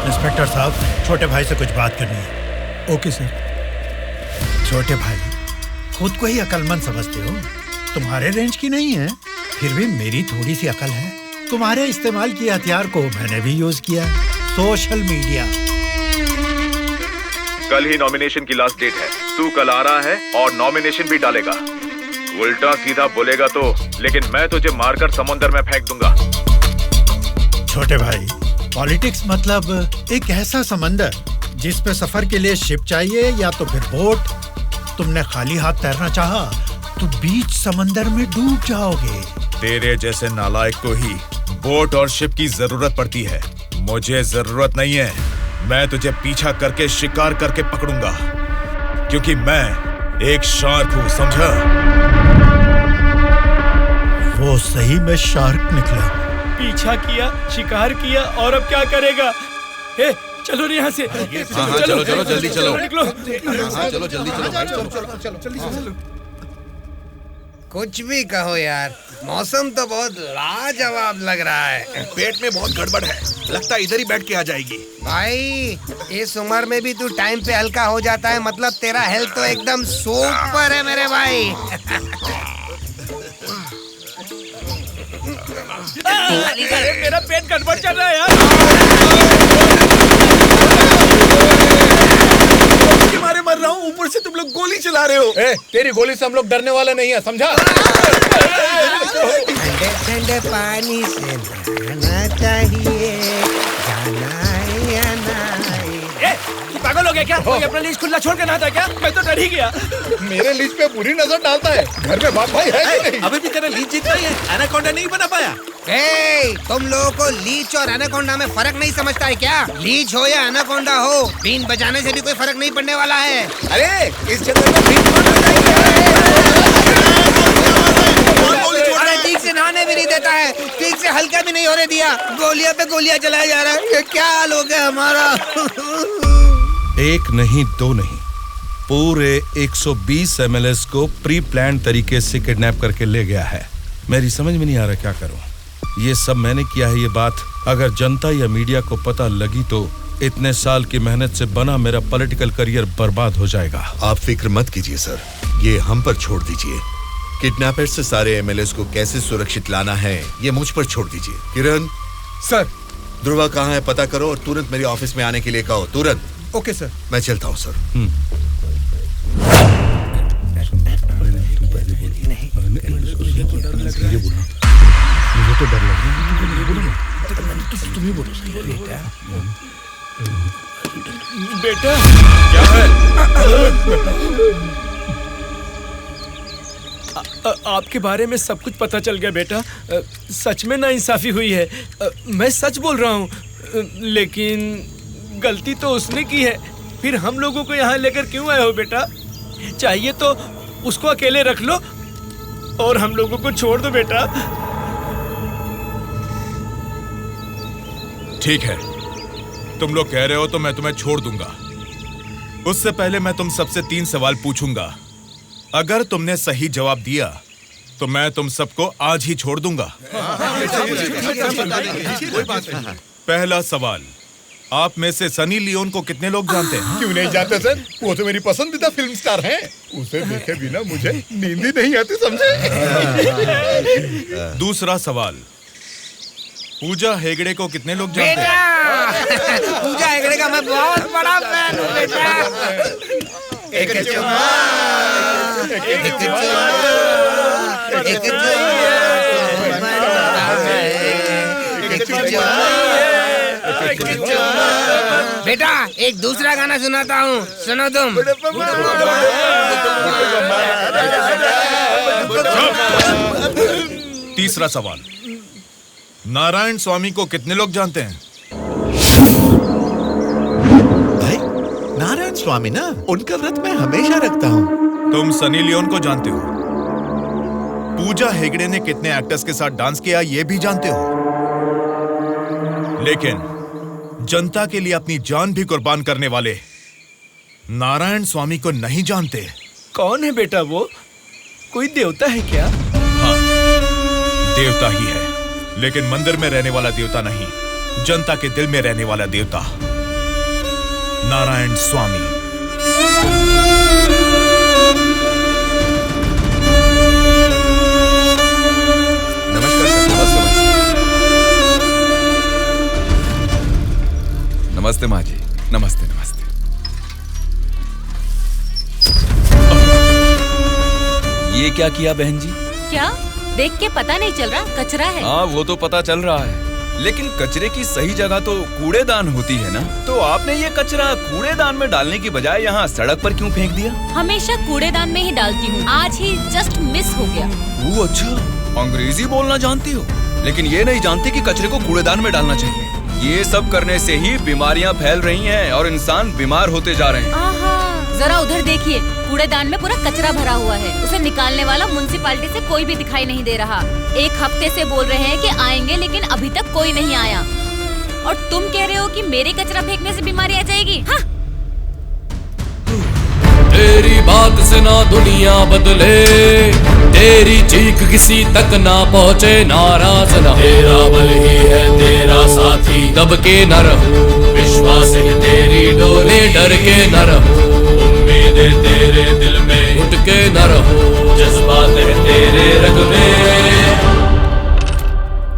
इंस्पेक्टर साहब, छोटे भाई से कुछ बात करनी है। Okay sir. छोटे भाई, खुद को ही अक्लमंद समझते हो, तुम्हारे रेंज की नहीं है, फिर भी मेरी थोड़ी सी अकल है। तुम्हारे इस्तेमाल किए हथियार को मैंने भी यूज किया, सोशल मीडिया। कल ही नॉमिनेशन की लास्ट डेट है। तू कल आ रहा है और नॉमिनेशन भी डालेगा। उल्टा सीधा बोलेगा तो, लेकिन मैं तुझे मारकर समुंदर में फेंक दूंगा। छोटे भाई, पॉलिटिक्स मतलब एक ऐसा समंदर जिस पे सफर के लिए शिप चाहिए या तो फिर बोट। तुमने खाली हाथ तैरना चाहा तो बीच समंदर में डूब जाओगे। तेरे जैसे नालायक को ही बोट और शिप की जरूरत पड़ती है। मुझे जरूरत नहीं है। मैं तुझे पीछा करके शिकार करके पकड़ूंगा, क्योंकि मैं एक शार्क हूँ, समझा? वो सही में शार्क निकला। पीछा किया, शिकार किया, और अब क्या करेगा? हे, चलो यहाँ से। चलो चलो जल्दी चलो। निकलो। चलो जल्दी चलो भाई, चलो। कुछ भी कहो यार, मौसम तो बहुत लाजवाब लग रहा है। पेट में बहुत गड़बड़ है, लगता है इधर ही बैठ के आ जाएगी। भाई, इस उम्र में भी तू टाइम पे हल्का हो जाता है, मतलब तेरा हेल्थ तो एकदम सुपर है मेरे भाई। अरे मेरा पेट गड़बड़ चल रहा है यार। मारे मर रहा हूँ, लोग गोली चला रहे हो। तेरी गोली से हम लोग डरने वाला नहीं है, समझा? ठंडे ठंडे पानी से नहाना चाहिए, जाना है या नहीं। तू पागल हो गया क्या? कोई अपना लीज खुला छोड़ के नहाता क्या? मैं तो डर ही गया। मेरे लीज पे बुरी नजर डालता है। घर में बाप भाई है कि नहीं? अभी भी तेरा लीच जितना ही है, एनाकोंडा नहीं बना पाया। तुम लोगों को लीच और एनाकोंडा में फर्क नहीं समझता है क्या? लीच हो या एनाकोंडा हो, बीन बजाने से भी कोई फर्क नहीं पड़ने वाला है। अरे इस जंगल में बीन ठीक से नहाने भी नहीं देता है, ठीक से हल्का भी नहीं होने दिया, गोलियां पे गोलियां चलाया जा रहा है। ये क्या हाल हो गया हमारा? एक नहीं, दो नहीं, पूरे 120 एमएलएस को प्री प्लान तरीके से किडनैप करके ले गया है। मेरी समझ में नहीं आ रहा क्या करूं। ये सब मैंने किया है। ये बात अगर जनता या मीडिया को पता लगी तो इतने साल की मेहनत से बना मेरा पॉलिटिकल करियर बर्बाद हो जाएगा। आप फिक्र मत कीजिए सर, ये हम पर छोड़ दीजिए। किडनैपर्स से सारे एमएलएस को कैसे सुरक्षित लाना है ये मुझ पर छोड़ दीजिए। किरण सर, ध्रुवा कहाँ है पता करो और तुरंत मेरे ऑफिस में आने के लिए कहो, तुरंत। Okay sir. मैं चलता हूँ सर। मुझे तो डर लग रहा है। तुम्हें बोलो बेटा क्या है? आपके बारे में सब कुछ पता चल गया बेटा। सच में नाइंसाफी हुई है। मैं सच बोल रहा हूँ, लेकिन गलती तो उसने की है। फिर हम लोगों को यहाँ लेकर क्यों आए हो बेटा? चाहिए तो उसको अकेले रख लो और हम लोगों को छोड़ दो बेटा। ठीक है, तुम लोग कह रहे हो तो मैं तुम्हें छोड़ दूंगा। उससे पहले मैं तुम सबसे 3 सवाल पूछूंगा। अगर तुमने सही जवाब दिया तो मैं तुम सबको आज ही छोड़ दूंगा। पहला सवाल, आप में से सनी लियोन को कितने लोग जानते हैं? क्यों नहीं जानते सर, वो तो मेरी पसंदीदा फिल्म स्टार हैं। उसे देखे बिना मुझे नींद ही नहीं आती, समझे? दूसरा सवाल, पूजा हेगड़े को कितने लोग जानते हैं? पूजा हेगड़े का मैं बहुत बड़ा फैन हूँ बेटा। एक बेटा एक दूसरा गाना सुनाता हूँ, सुनो तुम। तीसरा सवाल, नारायण स्वामी को कितने लोग जानते हैं? भाई नारायण स्वामी ना, उनका व्रत मैं हमेशा रखता हूँ। तुम सनी लियोन को जानते हो? पूजा हेगड़े ने कितने एक्टर्स के साथ डांस किया ये भी जानते हो? लेकिन जनता के लिए अपनी जान भी कुर्बान करने वाले नारायण स्वामी को नहीं जानते। कौन है बेटा वो? कोई देवता है क्या? हाँ, देवता ही है, लेकिन मंदिर में रहने वाला देवता नहीं, जनता के दिल में रहने वाला देवता, नारायण स्वामी। नमस्कार सर। नमस्ते माँ जी। नमस्ते नमस्ते। ये क्या किया बहन जी? क्या देख के पता नहीं चल रहा? कचरा है। हाँ वो तो पता चल रहा है, लेकिन कचरे की सही जगह तो कूड़ेदान होती है ना। तो आपने ये कचरा कूड़ेदान में डालने की बजाय यहाँ सड़क पर क्यों फेंक दिया? हमेशा कूड़ेदान में ही डालती हूँ, आज ही जस्ट मिस हो गया। वो अच्छा, अंग्रेजी बोलना जानती हो, लेकिन ये नहीं जानती कि कचरे को कूड़ेदान में डालना चाहिए। ये सब करने से ही बीमारियाँ फैल रही हैं और इंसान बीमार होते जा रहे हैं। जरा उधर देखिए, कूड़ेदान में पूरा कचरा भरा हुआ है। उसे निकालने वाला म्युनिसिपैलिटी से कोई भी दिखाई नहीं दे रहा। 1 हफ्ते से बोल रहे हैं कि आएंगे, लेकिन अभी तक कोई नहीं आया। और तुम कह रहे हो कि मेरे कचरा फेंकने से बीमारी आ जाएगी? हाँ? तेरी बात से ना दुनिया बदले, तेरी चीख किसी तक ना पहुँचे, नाराज न तेरा बल ही है तेरा साथी, दब के न रहो, विश्वास है तेरी डोरे, डर के न रहो, उम्मीदें तेरे दिल में उठ के न रहो, जज्बात है तेरे रग में।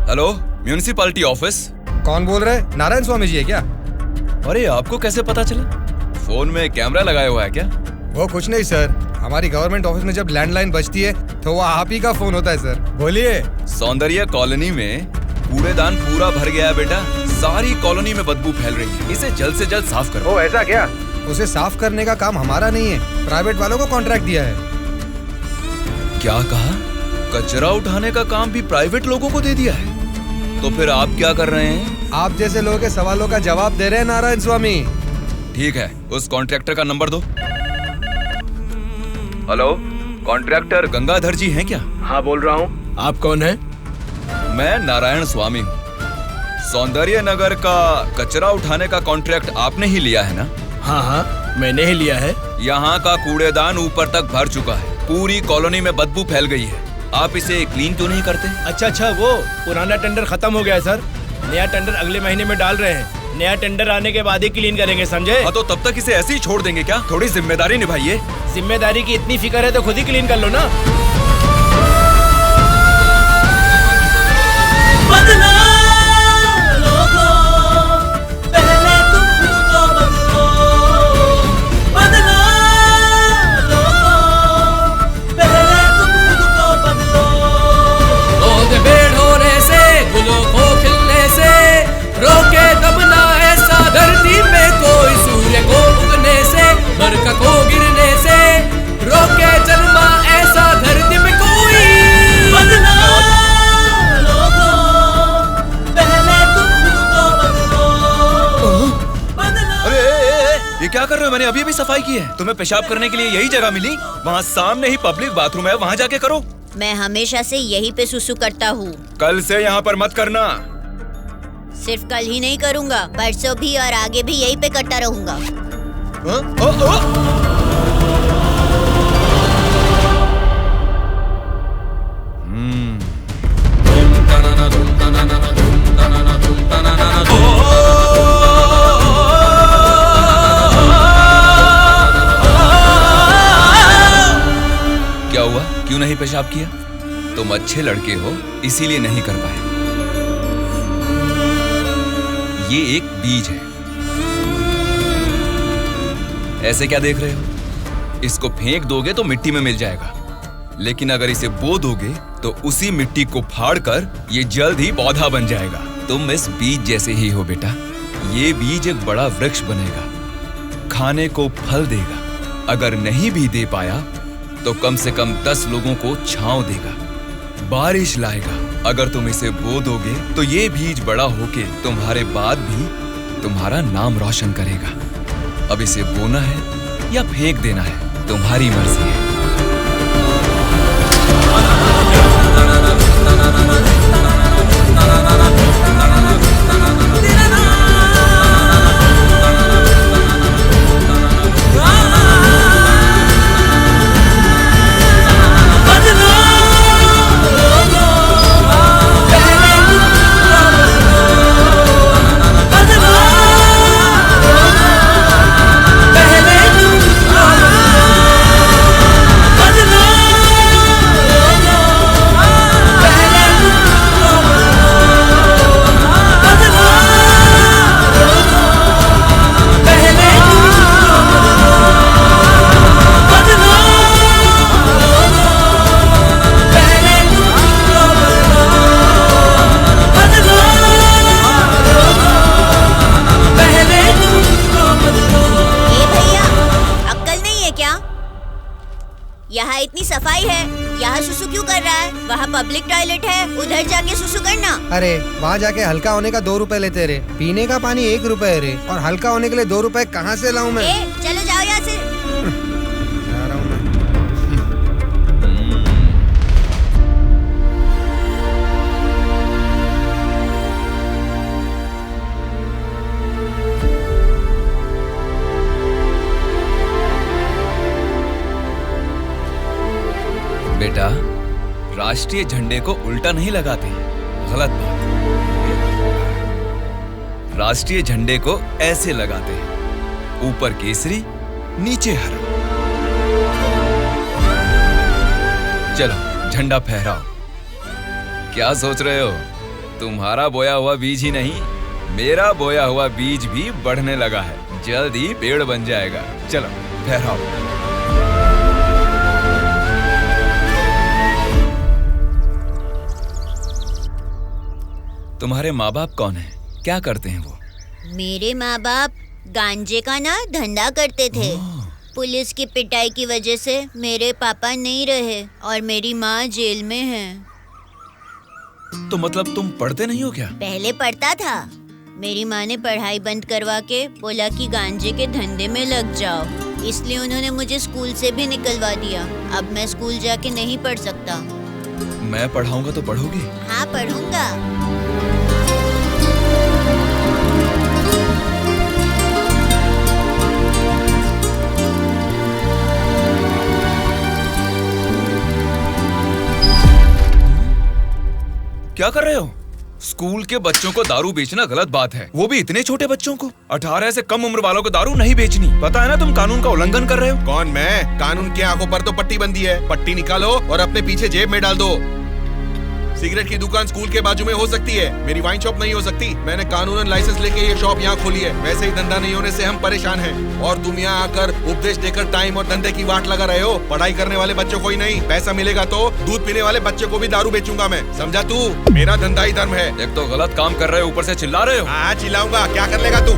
Hello, municipality office. कौन बोल रहे? नारायण स्वामी जी है क्या? अरे आपको कैसे पता चला? फोन में कैमरा लगाया हुआ है क्या? वो कुछ नहीं सर, हमारी गवर्नमेंट ऑफिस में जब लैंडलाइन बजती है तो वो आप ही का फोन होता है सर। बोलिए। सौंदर्य कॉलोनी में कूड़ेदान पूरा भर गया है बेटा, सारी कॉलोनी में बदबू फैल रही है, इसे जल्द से जल्द साफ करो। ओ ऐसा क्या? उसे साफ करने का काम हमारा नहीं है, प्राइवेट वालों को कॉन्ट्रैक्ट दिया है। क्या कहा? कचरा उठाने का काम भी प्राइवेट लोगों को दे दिया है? तो फिर आप क्या कर रहे हैं? आप जैसे लोगों के सवालों का जवाब दे रहे हैं नारायण स्वामी। ठीक है, उस कॉन्ट्रैक्टर का नंबर दो। हेलो, कॉन्ट्रैक्टर गंगाधर जी हैं क्या? हाँ बोल रहा हूँ। आप कौन हैं? मैं नारायण स्वामी हूँ। सौंदर्य नगर का कचरा उठाने का कॉन्ट्रैक्ट आपने ही लिया है ना? हाँ हाँ, मैंने ही लिया है। यहाँ का कूड़ेदान ऊपर तक भर चुका है, पूरी कॉलोनी में बदबू फैल गई है, आप इसे क्लीन क्यों नहीं करते? अच्छा, वो पुराना टेंडर खत्म हो गया है सर, नया टेंडर अगले महीने में डाल रहे हैं, नया टेंडर आने के बाद ही क्लीन करेंगे, समझे? हाँ तो तब तक इसे ऐसे ही छोड़ देंगे क्या? थोड़ी जिम्मेदारी निभाइए। जिम्मेदारी की इतनी फिक्र है तो खुद ही क्लीन कर लो ना। रोके तब ना ऐसा धरती में कोई, सूर्य को उगने से, बरखा को गिरने से, रोके जन्मा ऐसा धरती में कोई। बदला लोगों, पहले तुम खुद को बदलो। अरे ये क्या कर रहे हो? मैंने अभी सफाई की है। तुम्हें पेशाब करने के लिए यही जगह मिली? वहाँ सामने ही पब्लिक बाथरूम है, वहाँ जाके करो। मैं हमेशा से यही पे सुसु करता हूँ। कल से यहाँ पर मत करना। सिर्फ कल ही नहीं करूँगा, परसों भी और आगे भी यही पे करता रहूँगा। क्या हुआ? क्यों नहीं पेशाब किया? तुम अच्छे लड़के हो, इसीलिए नहीं कर पाए। ये एक बीज है, ऐसे क्या देख रहे हो? इसको फेंक दोगे तो मिट्टी में मिल जाएगा, लेकिन अगर इसे बो दोगे तो उसी मिट्टी को फाड़कर ये जल्द ही पौधा बन जाएगा। तुम इस बीज जैसे ही हो बेटा। ये बीज एक बड़ा वृक्ष बनेगा, खाने को फल देगा, अगर नहीं भी दे पाया तो कम से कम 10 लोगों को छांव देगा, बारिश लाएगा। अगर तुम इसे बो दोगे तो ये बीज बड़ा होके तुम्हारे बाद भी तुम्हारा नाम रोशन करेगा। अब इसे बोना है या फेंक देना है, तुम्हारी मर्जी है। यहाँ इतनी सफाई है, यहाँ सुसु क्यों कर रहा है? वहाँ पब्लिक टॉयलेट है, उधर जाके सुसु करना। अरे वहाँ जाके हल्का होने का 2 रुपए लेते रे, पीने का पानी 1 रुपए रे, और हल्का होने के लिए 2 रुपए कहाँ से लाऊं मैं? चलो जाओ यहाँ से। जा रहा हूँ मैं। बेटा, राष्ट्रीय झंडे को उल्टा नहीं लगाते, गलत बात। राष्ट्रीय झंडे को ऐसे लगाते हैं, ऊपर केसरी नीचे हरा। चलो झंडा फहराओ। क्या सोच रहे हो? तुम्हारा बोया हुआ बीज ही नहीं, मेरा बोया हुआ बीज भी बढ़ने लगा है, जल्द ही पेड़ बन जाएगा। चलो फहराओ। तुम्हारे माँ बाप कौन है? क्या करते हैं वो? मेरे माँ बाप गांजे का ना धंधा करते थे। पुलिस की पिटाई की वजह से मेरे पापा नहीं रहे और मेरी माँ जेल में है। तो मतलब तुम पढ़ते नहीं हो क्या? पहले पढ़ता था, मेरी माँ ने पढ़ाई बंद करवा के बोला कि गांजे के धंधे में लग जाओ, इसलिए उन्होंने मुझे स्कूल से भी निकलवा दिया। अब मैं स्कूल जाके नहीं पढ़ सकता। मैं पढ़ाऊंगा तो पढ़ोगी? हाँ पढ़ूंगा। क्या कर रहे हो? स्कूल के बच्चों को दारू बेचना गलत बात है, वो भी इतने छोटे बच्चों को। 18 से कम उम्र वालों को दारू नहीं बेचनी। पता है ना तुम कानून का उल्लंघन कर रहे हो। कौन मैं? कानून की आंखों पर तो पट्टी बंदी है। पट्टी निकालो और अपने पीछे जेब में डाल दो। सिगरेट की दुकान स्कूल के बाजू में हो सकती है, मेरी वाइन शॉप नहीं हो सकती। मैंने कानूनन लाइसेंस लेके ये शॉप यहाँ खोली है। वैसे ही धंधा नहीं होने से हम परेशान हैं और तुम यहाँ आकर उपदेश देकर टाइम और धंधे की वाट लगा रहे हो। पढ़ाई करने वाले बच्चों को ही नहीं, पैसा मिलेगा तो दूध पीने वाले बच्चे को भी दारू बेचूंगा मैं, समझा तू? मेरा धंधा ही धर्म है। एक तो गलत काम कर रहे हो, ऊपर से चिल्ला रहे हो। हाँ चिल्लाऊंगा, क्या कर लेगा तू?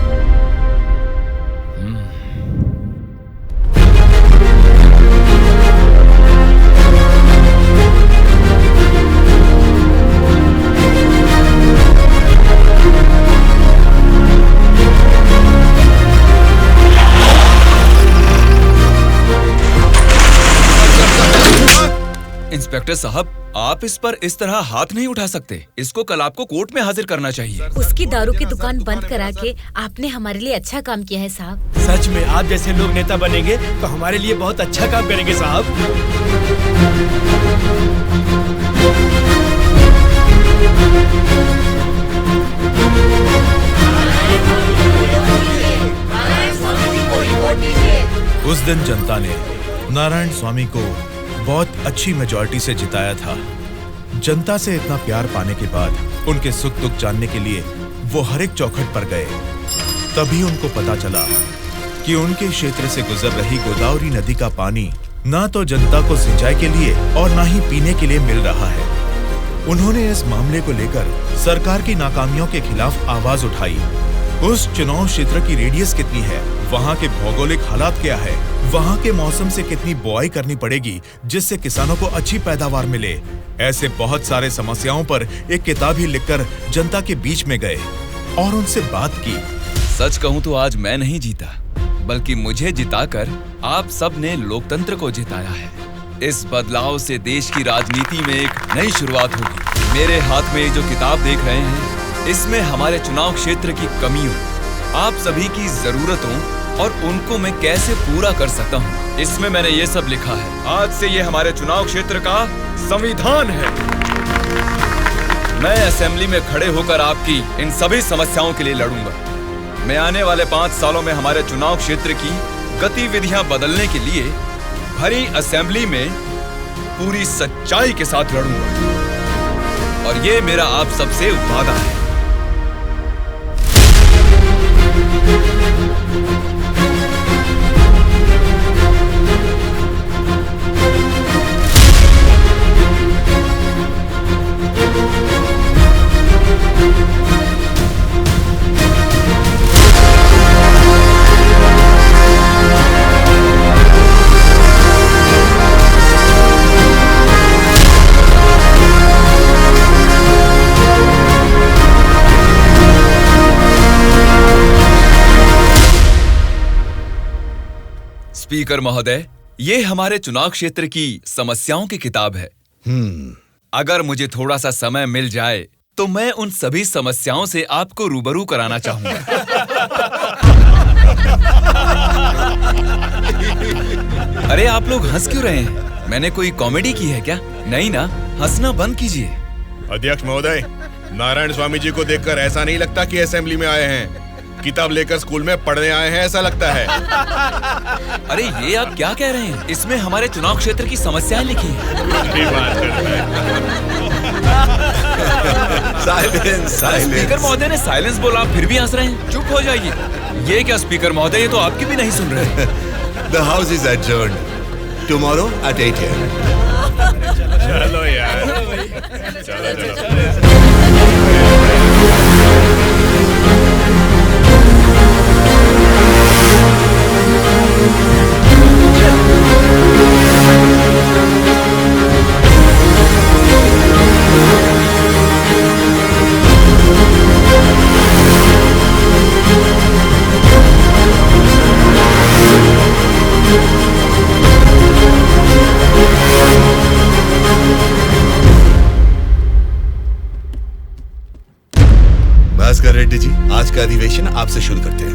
इंस्पेक्टर साहब, आप इस पर इस तरह हाथ नहीं उठा सकते। इसको कल आपको कोर्ट में हाजिर करना चाहिए। उसकी दारू की दुकान बंद करा के आपने हमारे लिए अच्छा काम किया है साहब। सच में आप जैसे लोग नेता बनेंगे तो हमारे लिए बहुत अच्छा काम करेंगे साहब। उस दिन जनता ने नारायण स्वामी को बहुत अच्छी मेजॉरिटी से जिताया था। जनता से इतना प्यार पाने के बाद उनके सुख दुख जानने के लिए वो हर एक चौखट पर गए। तभी उनको पता चला कि उनके क्षेत्र से गुजर रही गोदावरी नदी का पानी ना तो जनता को सिंचाई के लिए और ना ही पीने के लिए मिल रहा है। उन्होंने इस मामले को लेकर सरकार की नाकामियों के खिलाफ आवाज उठाई। उस चुनाव क्षेत्र की रेडियस कितनी है, वहाँ के भौगोलिक हालात क्या है, वहाँ के मौसम से कितनी बुआई करनी पड़ेगी जिससे किसानों को अच्छी पैदावार मिले, ऐसे बहुत सारे समस्याओं पर एक किताब ही लिखकर जनता के बीच में गए और उनसे बात की। सच कहूँ तो आज मैं नहीं जीता, बल्कि मुझे जिताकर आप सब ने लोकतंत्र को जिताया है। इस बदलाव से देश की राजनीति में एक नई शुरुआत होगी। मेरे हाथ में जो किताब देख रहे हैं, इसमें हमारे चुनाव क्षेत्र की कमियों, आप सभी की जरूरतों और उनको मैं कैसे पूरा कर सकता हूँ, इसमें मैंने ये सब लिखा है। आज से ये हमारे चुनाव क्षेत्र का संविधान है। मैं असेंबली में खड़े होकर आपकी इन सभी समस्याओं के लिए लड़ूंगा। मैं आने वाले 5 सालों में हमारे चुनाव क्षेत्र की गतिविधियां बदलने के लिए भरी असेंबली में पूरी सच्चाई के साथ लड़ूंगा और ये मेरा आप सबसे वादा है। स्पीकर महोदय, ये हमारे चुनाव क्षेत्र की समस्याओं की किताब है। अगर मुझे थोड़ा सा समय मिल जाए तो मैं उन सभी समस्याओं से आपको रूबरू कराना चाहूंगा। अरे आप लोग हंस क्यों रहे हैं? मैंने कोई कॉमेडी की है क्या? नहीं ना, हंसना बंद कीजिए। अध्यक्ष महोदय, नारायण स्वामी जी को देखकर ऐसा नहीं लगता कि असेंबली में आए हैं, किताब लेकर स्कूल में पढ़ने आए हैं ऐसा लगता है। अरे ये आप क्या कह रहे हैं? इसमें हमारे चुनाव क्षेत्र की समस्याएं लिखी हैं। स्पीकर महोदय ने साइलेंस बोला, फिर भी हंस रहे हैं। चुप हो जाइए। ये क्या स्पीकर महोदय, ये तो आपकी भी नहीं सुन रहे। The house is adjourned. Tomorrow at 8 AM. चलो यार, चलो। भास्कर रेड्डी जी, आज का अधिवेशन आपसे शुरू करते हैं।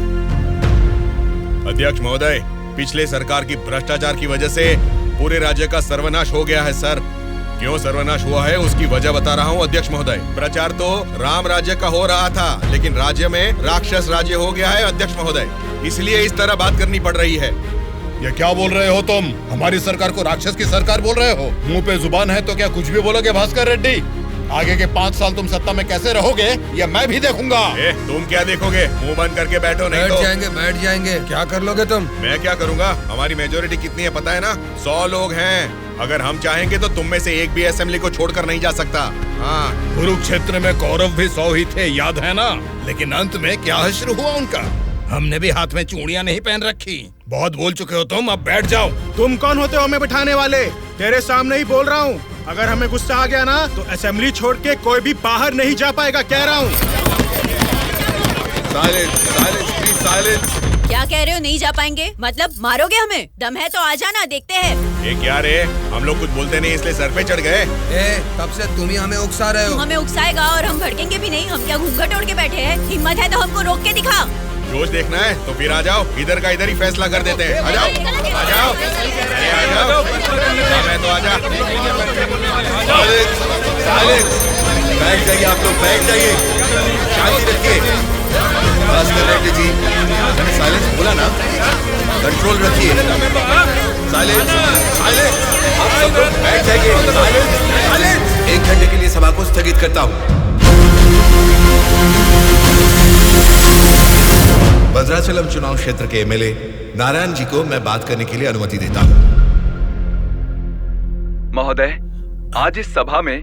अध्यक्ष महोदय, पिछले सरकार की भ्रष्टाचार की वजह से पूरे राज्य का सर्वनाश हो गया है सर। क्यों सर्वनाश हुआ है उसकी वजह बता रहा हूँ अध्यक्ष महोदय। प्रचार तो राम राज्य का हो रहा था, लेकिन राज्य में राक्षस राज्य हो गया है अध्यक्ष महोदय, इसलिए इस तरह बात करनी पड़ रही है। ये क्या बोल रहे हो तुम? हमारी सरकार को राक्षस की सरकार बोल रहे हो? मुंह पे जुबान है तो क्या कुछ भी बोलोगे भास्कर रेड्डी? आगे के 5 साल तुम सत्ता में कैसे रहोगे ये मैं भी देखूंगा। तुम क्या देखोगे? मुंह बंद करके बैठो, नहीं तो बैठ जाएंगे। क्या कर लोगे तुम? मैं क्या करूंगा? हमारी मेजोरिटी कितनी है पता है ना? 100 लोग हैं। अगर हम चाहेंगे तो तुम में से एक भी असेंबली को छोड़कर नहीं जा सकता। हाँ, कुरुक्षेत्र में कौरव भी 100 ही थे, याद है ना? लेकिन अंत में क्या हश्र हुआ उनका? हमने भी हाथ में चूड़ियां नहीं पहन रखी। बहुत बोल चुके हो तुम, अब बैठ जाओ। तुम कौन होते हो हमें बिठाने वाले? तेरे सामने ही बोल रहा हूँ, अगर हमें गुस्सा आ गया ना तो असेंबली छोड़ के कोई भी बाहर नहीं जा पाएगा, कह रहा हूँ। क्या कह रहे हो नहीं जा पाएंगे? मतलब मारोगे हमें? दम है तो आ जाना, देखते हैं। ये क्या रे, हम लोग कुछ बोलते नहीं इसलिए सर पे चढ़ गए। तब से तुम ही हमें उकसा रहे हो। तू हमें उकसाएगा और हम भड़केंगे भी नहीं? हम क्या घूंघट ओढ़ के बैठे हैं? हिम्मत है तो हमको रोक के दिखा। रोज देखना है तो फिर आ जाओ, इधर का इधर ही फैसला कर देते हैं। आ जाओ, आ जाओ, अरे आ जाओ, मैं तो आ जा। बैठ जाइए आप लोग, बैठ जाइए, शांति रखिए। भास्कर रेड्डी जी, मैंने साइलेंस बोला ना, कंट्रोल रखिए। साइलेंस, साइलेंस, आप सब लोग बैठ जाइए। Silence, silence. 1 घंटे के लिए सभा को स्थगित करता हूँ। भद्राचलम चुनाव क्षेत्र के एमएलए नारायण जी को मैं बात करने के लिए अनुमति देता हूँ। महोदय, आज इस सभा में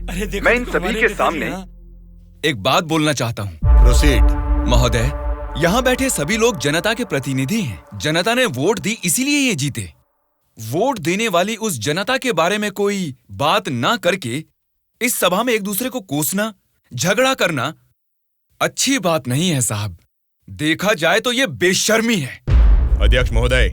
मैं इन सभी के सामने एक बात बोलना चाहता हूँ। प्रोसीड। महोदय, यहाँ बैठे सभी लोग जनता के प्रतिनिधि हैं। जनता ने वोट दी इसीलिए ये जीते। वोट देने वाली उस जनता के बारे में कोई बात ना करके इस सभा में एक दूसरे को कोसना, झगड़ा करना अच्छी बात नहीं है साहब। देखा जाए तो ये बेशर्मी है। अध्यक्ष महोदय,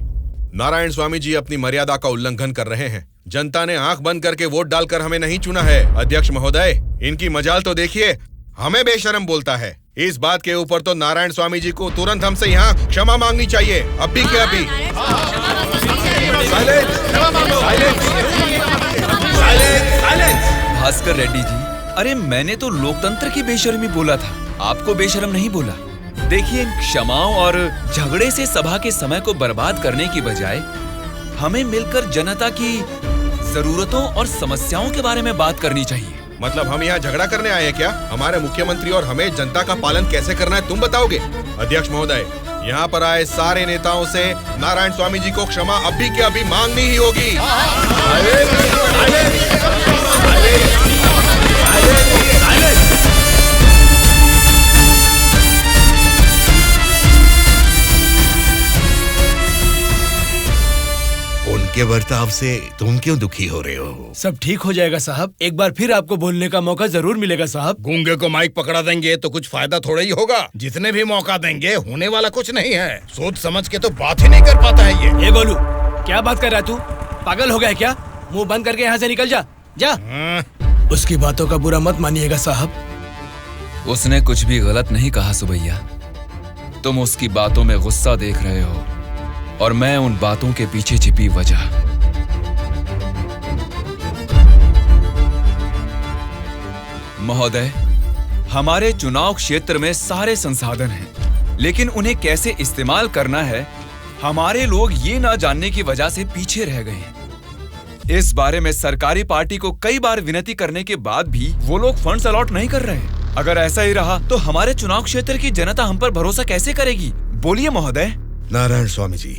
नारायण स्वामी जी अपनी मर्यादा का उल्लंघन कर रहे हैं। जनता ने आंख बंद करके वोट डालकर हमें नहीं चुना है। अध्यक्ष महोदय, इनकी मजाल तो देखिए, हमें बेशर्म बोलता है। इस बात के ऊपर तो नारायण स्वामी जी को तुरंत हमसे यहाँ क्षमा मांगनी चाहिए, अभी के अभी। भास्कर रेड्डी जी, अरे मैंने तो लोकतंत्र की बेशर्मी बोला था, आपको बेशर्म नहीं बोला। देखिए, इन क्षमाओं और झगड़े से सभा के समय को बर्बाद करने की बजाय हमें मिलकर जनता की जरूरतों और समस्याओं के बारे में बात करनी चाहिए। मतलब हम यहाँ झगड़ा करने आए हैं क्या? हमारे मुख्यमंत्री और हमें जनता का पालन कैसे करना है तुम बताओगे? अध्यक्ष महोदय, यहाँ पर आए सारे नेताओं से नारायण स्वामी जी को क्षमा अभी के अभी मांगनी ही होगी। उनके बर्ताव से तुम क्यों दुखी हो रहे हो? सब ठीक हो जाएगा साहब, एक बार फिर आपको बोलने का मौका जरूर मिलेगा साहब। गूंगे को माइक पकड़ा देंगे तो कुछ फायदा थोड़ा ही होगा। जितने भी मौका देंगे होने वाला कुछ नहीं है। सोच समझ के तो बात ही नहीं कर पाता है ये। ए बोलू, क्या बात कर रहा है तू? पागल हो गया क्या? मुंह बंद करके यहाँ से निकल जा, जा। उसकी बातों का बुरा मत मानिएगा साहब। उसने कुछ भी गलत नहीं कहा सुबैया। तुम उसकी बातों में गुस्सा देख रहे हो और मैं उन बातों के पीछे छिपी वजह। महोदय, हमारे चुनाव क्षेत्र में सारे संसाधन हैं, लेकिन उन्हें कैसे इस्तेमाल करना है हमारे लोग ये ना जानने की वजह से पीछे रह गए हैं। इस बारे में सरकारी पार्टी को कई बार विनती करने के बाद भी वो लोग फंड्स अलॉट नहीं कर रहे। अगर ऐसा ही रहा तो हमारे चुनाव क्षेत्र की जनता हम पर भरोसा कैसे करेगी? बोलिए महोदय। नारायण स्वामी जी,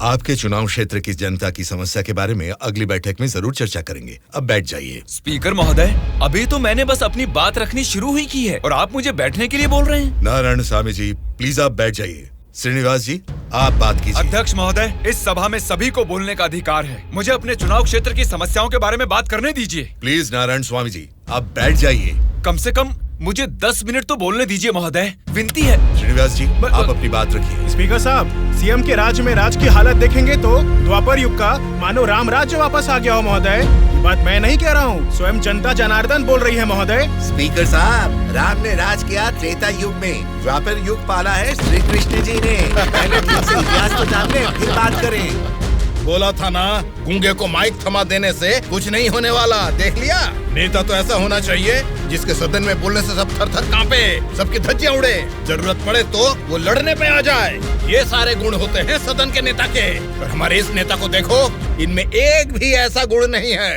आपके चुनाव क्षेत्र की जनता की समस्या के बारे में अगली बैठक में जरूर चर्चा करेंगे। अब बैठ जाइए। स्पीकर महोदय, अभी तो मैंने बस अपनी बात रखनी शुरू ही की है और आप मुझे बैठने के लिए बोल रहे हैं। नारायण स्वामी जी, प्लीज आप बैठ जाइए। श्रीनिवास जी, आप बात कीजिए। अध्यक्ष महोदय, इस सभा में सभी को बोलने का अधिकार है। मुझे अपने चुनाव क्षेत्र की समस्याओं के बारे में बात करने दीजिए। प्लीज नारायण स्वामी जी, आप बैठ जाइए। कम से कम मुझे 10 मिनट तो बोलने दीजिए महोदय, विनती है। श्रीनिवास जी, आप अपनी बात रखिए। स्पीकर साहब, सीएम के राज्य में राज की हालत देखेंगे तो द्वापर युग का मानो राम राज्य वापस आ गया हो महोदय। ये बात मैं नहीं कह रहा हूँ, स्वयं जनता जनार्दन बोल रही है महोदय। स्पीकर साहब, राम ने राज किया त्रेता युग में, द्वापर युग पाला है श्री कृष्ण जी ने। पहले ठीक से इतिहास को जान ले, फिर बात करें। बोला था ना, गूंगे को माइक थमा देने से कुछ नहीं होने वाला। देख लिया, नेता तो ऐसा होना चाहिए जिसके सदन में बोलने से सब थर थर कांपे, सबकी धज्जियां उड़े, जरूरत पड़े तो वो लड़ने पे आ जाए। ये सारे गुण होते हैं सदन के नेता के। और हमारे इस नेता को देखो, इनमें एक भी ऐसा गुण नहीं है।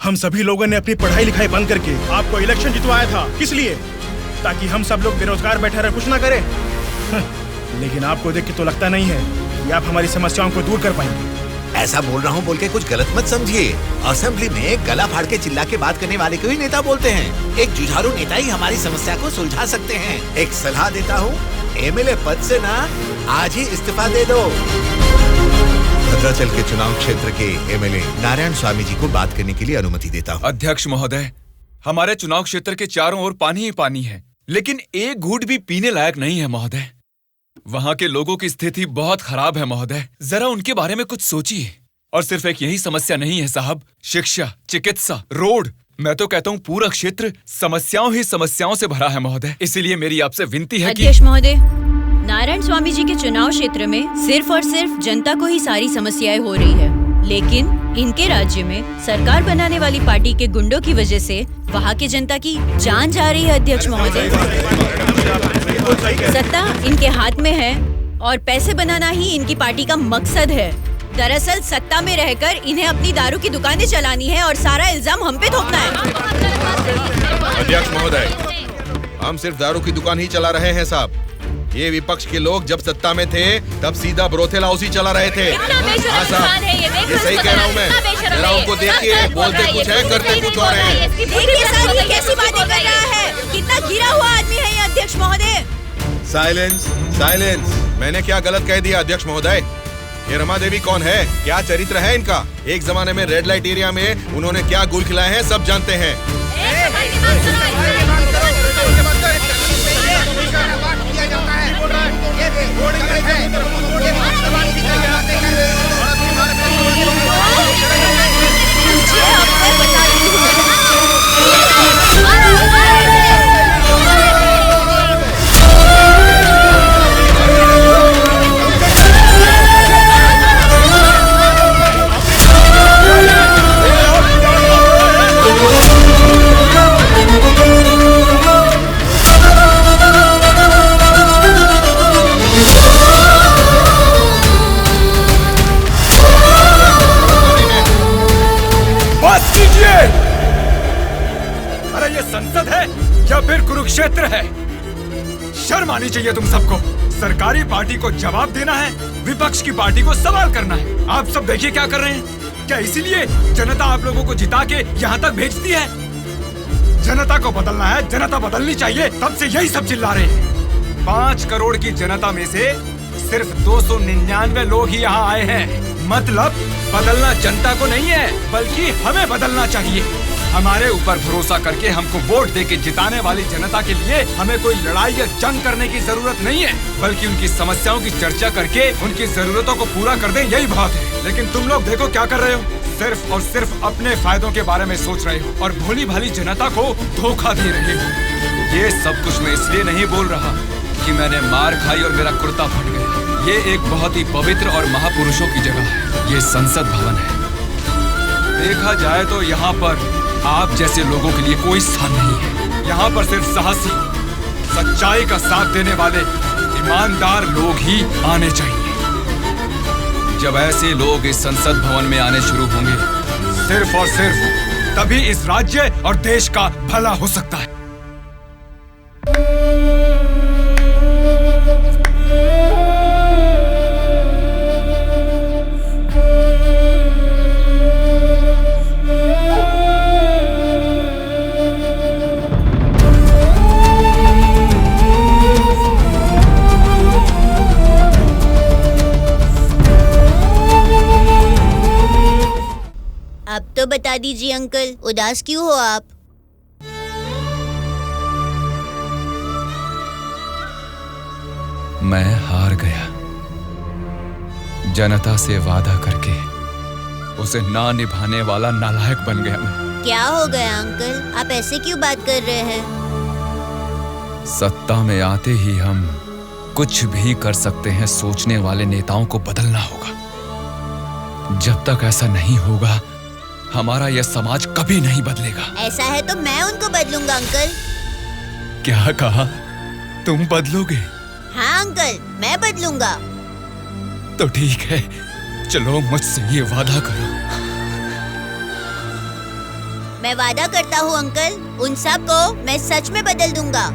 हम सभी लोगों ने अपनी पढ़ाई लिखाई बंद करके आपको इलेक्शन जितवाया था। किस लिए? ताकि हम सब लोग बेरोजगार बैठे रहे, कुछ ना करें। लेकिन आपको देख के तो लगता नहीं है कि आप हमारी समस्याओं को दूर कर पाएंगे। ऐसा बोल रहा हूँ बोल के कुछ गलत मत समझिए। असेंबली में गला फाड़ के चिल्ला के बात करने वाले को ही नेता बोलते हैं। एक जुझारू नेता ही हमारी समस्या को सुलझा सकते हैं। एक सलाह देता हूँ, एमएलए पद से ना आज ही इस्तीफा दे दो। भद्राचल के चुनाव क्षेत्र के एमएलए नारायण स्वामी जी को बात करने के लिए अनुमति देता हूँ। अध्यक्ष महोदय, हमारे चुनाव क्षेत्र के चारों ओर पानी ही पानी है, लेकिन एक घूंट भी पीने लायक नहीं है महोदय। वहाँ के लोगों की स्थिति बहुत खराब है महोदय, जरा उनके बारे में कुछ सोचिए। और सिर्फ एक यही समस्या नहीं है साहब, शिक्षा, चिकित्सा, रोड, मैं तो कहता हूँ पूरा क्षेत्र समस्याओं ही समस्याओं से भरा है महोदय। इसीलिए मेरी आपसे विनती है कि अध्यक्ष महोदय, नारायण स्वामी जी के चुनाव क्षेत्र में सिर्फ और सिर्फ जनता को ही सारी समस्याएं हो रही है, लेकिन इनके राज्य में सरकार बनाने वाली पार्टी के गुंडों की वजह से वहाँ के जनता की जान जा रही है। अध्यक्ष महोदय, सत्ता इनके हाथ में है और पैसे बनाना ही इनकी पार्टी का मकसद है। दरअसल सत्ता में रहकर इन्हें अपनी दारू की दुकानें चलानी है और सारा इल्जाम हम पे थोपना है। अध्यक्ष महोदय, हम सिर्फ दारू की दुकान ही चला रहे हैं साहब। ये विपक्ष के लोग जब सत्ता में थे तब सीधा ब्रोथेल हाउस ही चला रहे थे। हाँ साहब, ये सही कह रहा हूँ मैं। जरा उनको देखिए, बोलते कुछ है, करते कुछ और है। कैसी बातें कर रहा है? कितना गिरा हुआ आदमी है ये अध्यक्ष महोदय। Silence, silence. मैंने क्या गलत कह दिया अध्यक्ष महोदय? ये रमा देवी कौन है? क्या चरित्र है इनका? एक जमाने में रेड लाइट एरिया में उन्होंने क्या गुल खिलाए हैं सब जानते हैं। अरे ये संसद है या फिर कुरुक्षेत्र है? शर्म आनी चाहिए तुम सबको। सरकारी पार्टी को जवाब देना है, विपक्ष की पार्टी को सवाल करना है। आप सब देखिए क्या कर रहे हैं। क्या इसीलिए जनता आप लोगों को जिता के यहाँ तक भेजती है? जनता को बदलना है, जनता बदलनी चाहिए, तब से यही सब चिल्ला रहे हैं। 5 करोड़ की जनता में से सिर्फ 299 लोग ही यहाँ आए हैं। मतलब बदलना जनता को नहीं है, बल्कि हमें बदलना चाहिए। हमारे ऊपर भरोसा करके हमको वोट देके जिताने वाली जनता के लिए हमें कोई लड़ाई या जंग करने की जरूरत नहीं है, बल्कि उनकी समस्याओं की चर्चा करके उनकी जरूरतों को पूरा कर दें, यही बहुत है। लेकिन तुम लोग देखो क्या कर रहे हो, सिर्फ और सिर्फ अपने फायदों के बारे में सोच रहे हो और भोली भाली जनता को धोखा दे रहे हो। ये सब कुछ मैं इसलिए नहीं बोल रहा कि मैंने मार खाई और मेरा कुर्ता फट गया। ये एक बहुत ही पवित्र और महापुरुषों की जगह है, ये संसद भवन है। देखा जाए तो यहाँ पर आप जैसे लोगों के लिए कोई स्थान नहीं है। यहाँ पर सिर्फ साहसी, सच्चाई का साथ देने वाले ईमानदार लोग ही आने चाहिए। जब ऐसे लोग इस संसद भवन में आने शुरू होंगे, सिर्फ और सिर्फ तभी इस राज्य और देश का भला हो सकता है। चलो बता दीजिए अंकल, उदास क्यों हो आप? मैं हार गया। जनता से वादा करके उसे ना निभाने वाला नालायक बन गया मैं। क्या हो गया अंकल, आप ऐसे क्यों बात कर रहे हैं? सत्ता में आते ही हम कुछ भी कर सकते हैं सोचने वाले नेताओं को बदलना होगा। जब तक ऐसा नहीं होगा हमारा यह समाज कभी नहीं बदलेगा। ऐसा है तो मैं उनको बदलूंगा अंकल। क्या कहा? तुम बदलोगे? हाँ अंकल, मैं बदलूंगा। तो ठीक है, चलो मुझसे ये वादा करो। मैं वादा करता हूँ अंकल, उन सब को मैं सच में बदल दूंगा।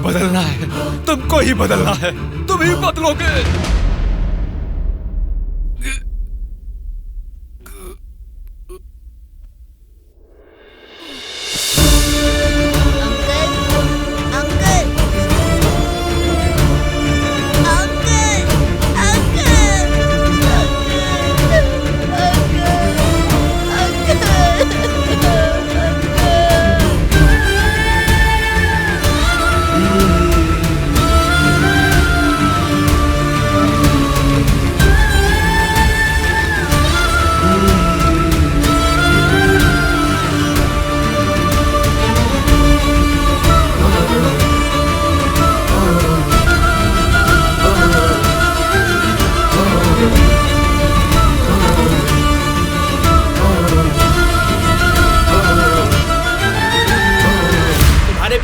बदलना है, तुमको ही बदलना है, तुम ही बदलोगे।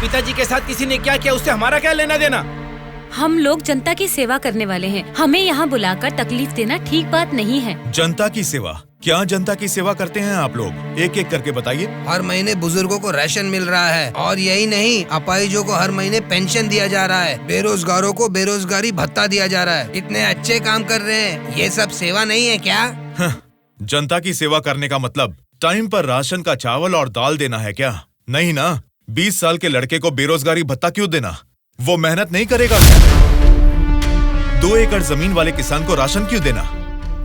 पिताजी के साथ किसी ने क्या किया, उससे हमारा क्या लेना देना? हम लोग जनता की सेवा करने वाले हैं, हमें यहाँ बुलाकर तकलीफ देना ठीक बात नहीं है। जनता की सेवा? क्या जनता की सेवा करते हैं आप लोग? एक एक करके बताइए। हर महीने बुजुर्गों को राशन मिल रहा है, और यही नहीं, अपाहिजों को हर महीने पेंशन दिया जा रहा है, बेरोजगारों को बेरोजगारी भत्ता दिया जा रहा है। इतने अच्छे काम कर रहे हैं, ये सब सेवा नहीं है क्या? जनता की सेवा करने का मतलब टाइम पर राशन का चावल और दाल देना है क्या? नहीं ना। 20 साल के लड़के को बेरोजगारी भत्ता क्यों देना? वो मेहनत नहीं करेगा। 2 एकड़ जमीन वाले किसान को राशन क्यों देना?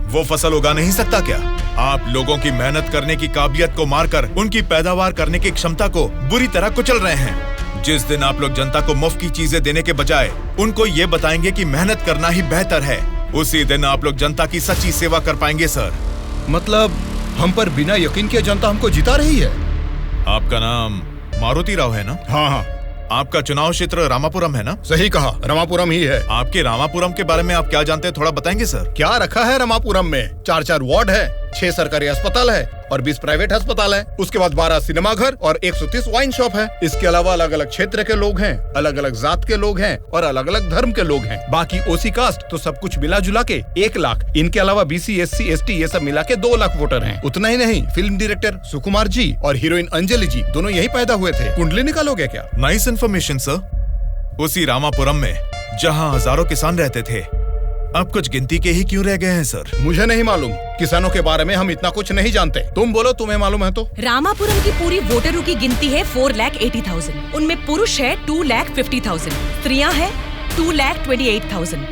वो फसल उगा नहीं सकता क्या? आप लोगों की मेहनत करने की काबिलियत को मारकर उनकी पैदावार करने की क्षमता को बुरी तरह कुचल रहे हैं। जिस दिन आप लोग जनता को मुफ्त की चीजें देने के बजाय उनको ये बताएंगे कि मेहनत करना ही बेहतर है, उसी दिन आप लोग जनता की सच्ची सेवा कर पाएंगे सर। मतलब हम पर बिना यकीन के जनता हमको जिता रही है। आपका नाम मारुति राव है ना? हाँ हाँ। आपका चुनाव क्षेत्र रामापुरम है ना? सही कहा, रामापुरम ही है। आपके रामापुरम के बारे में आप क्या जानते हैं, थोड़ा बताएंगे सर? क्या रखा है रामापुरम में? 4 वार्ड है, 6 सरकारी अस्पताल है और 20 प्राइवेट अस्पताल है। उसके बाद 12 सिनेमा घर और 130 वाइन शॉप है। इसके अलावा अलग अलग क्षेत्र के लोग हैं, अलग अलग जात के लोग हैं और अलग अलग धर्म के लोग हैं। बाकी ओसी कास्ट तो सब कुछ मिला जुला के 1 लाख। इनके अलावा BC SC ST ये सब मिला के 2 लाख वोटर हैं। उतना ही नहीं, फिल्म डायरेक्टर सुकुमार जी और हीरोइन अंजलि जी दोनों यही पैदा हुए थे। कुंडली निकालोगे क्या? Nice information sir. उसी रामापुरम में जहाँ हजारों किसान रहते थे, अब कुछ गिनती के ही क्यों रह गए हैं सर? मुझे नहीं मालूम, किसानों के बारे में हम इतना कुछ नहीं जानते। तुम बोलो, तुम्हें मालूम है तो? रामापुरम की पूरी वोटरों की गिनती है 4,80,000। उनमें पुरुष है 2,50,000, स्त्रियां हैं 2,28,000,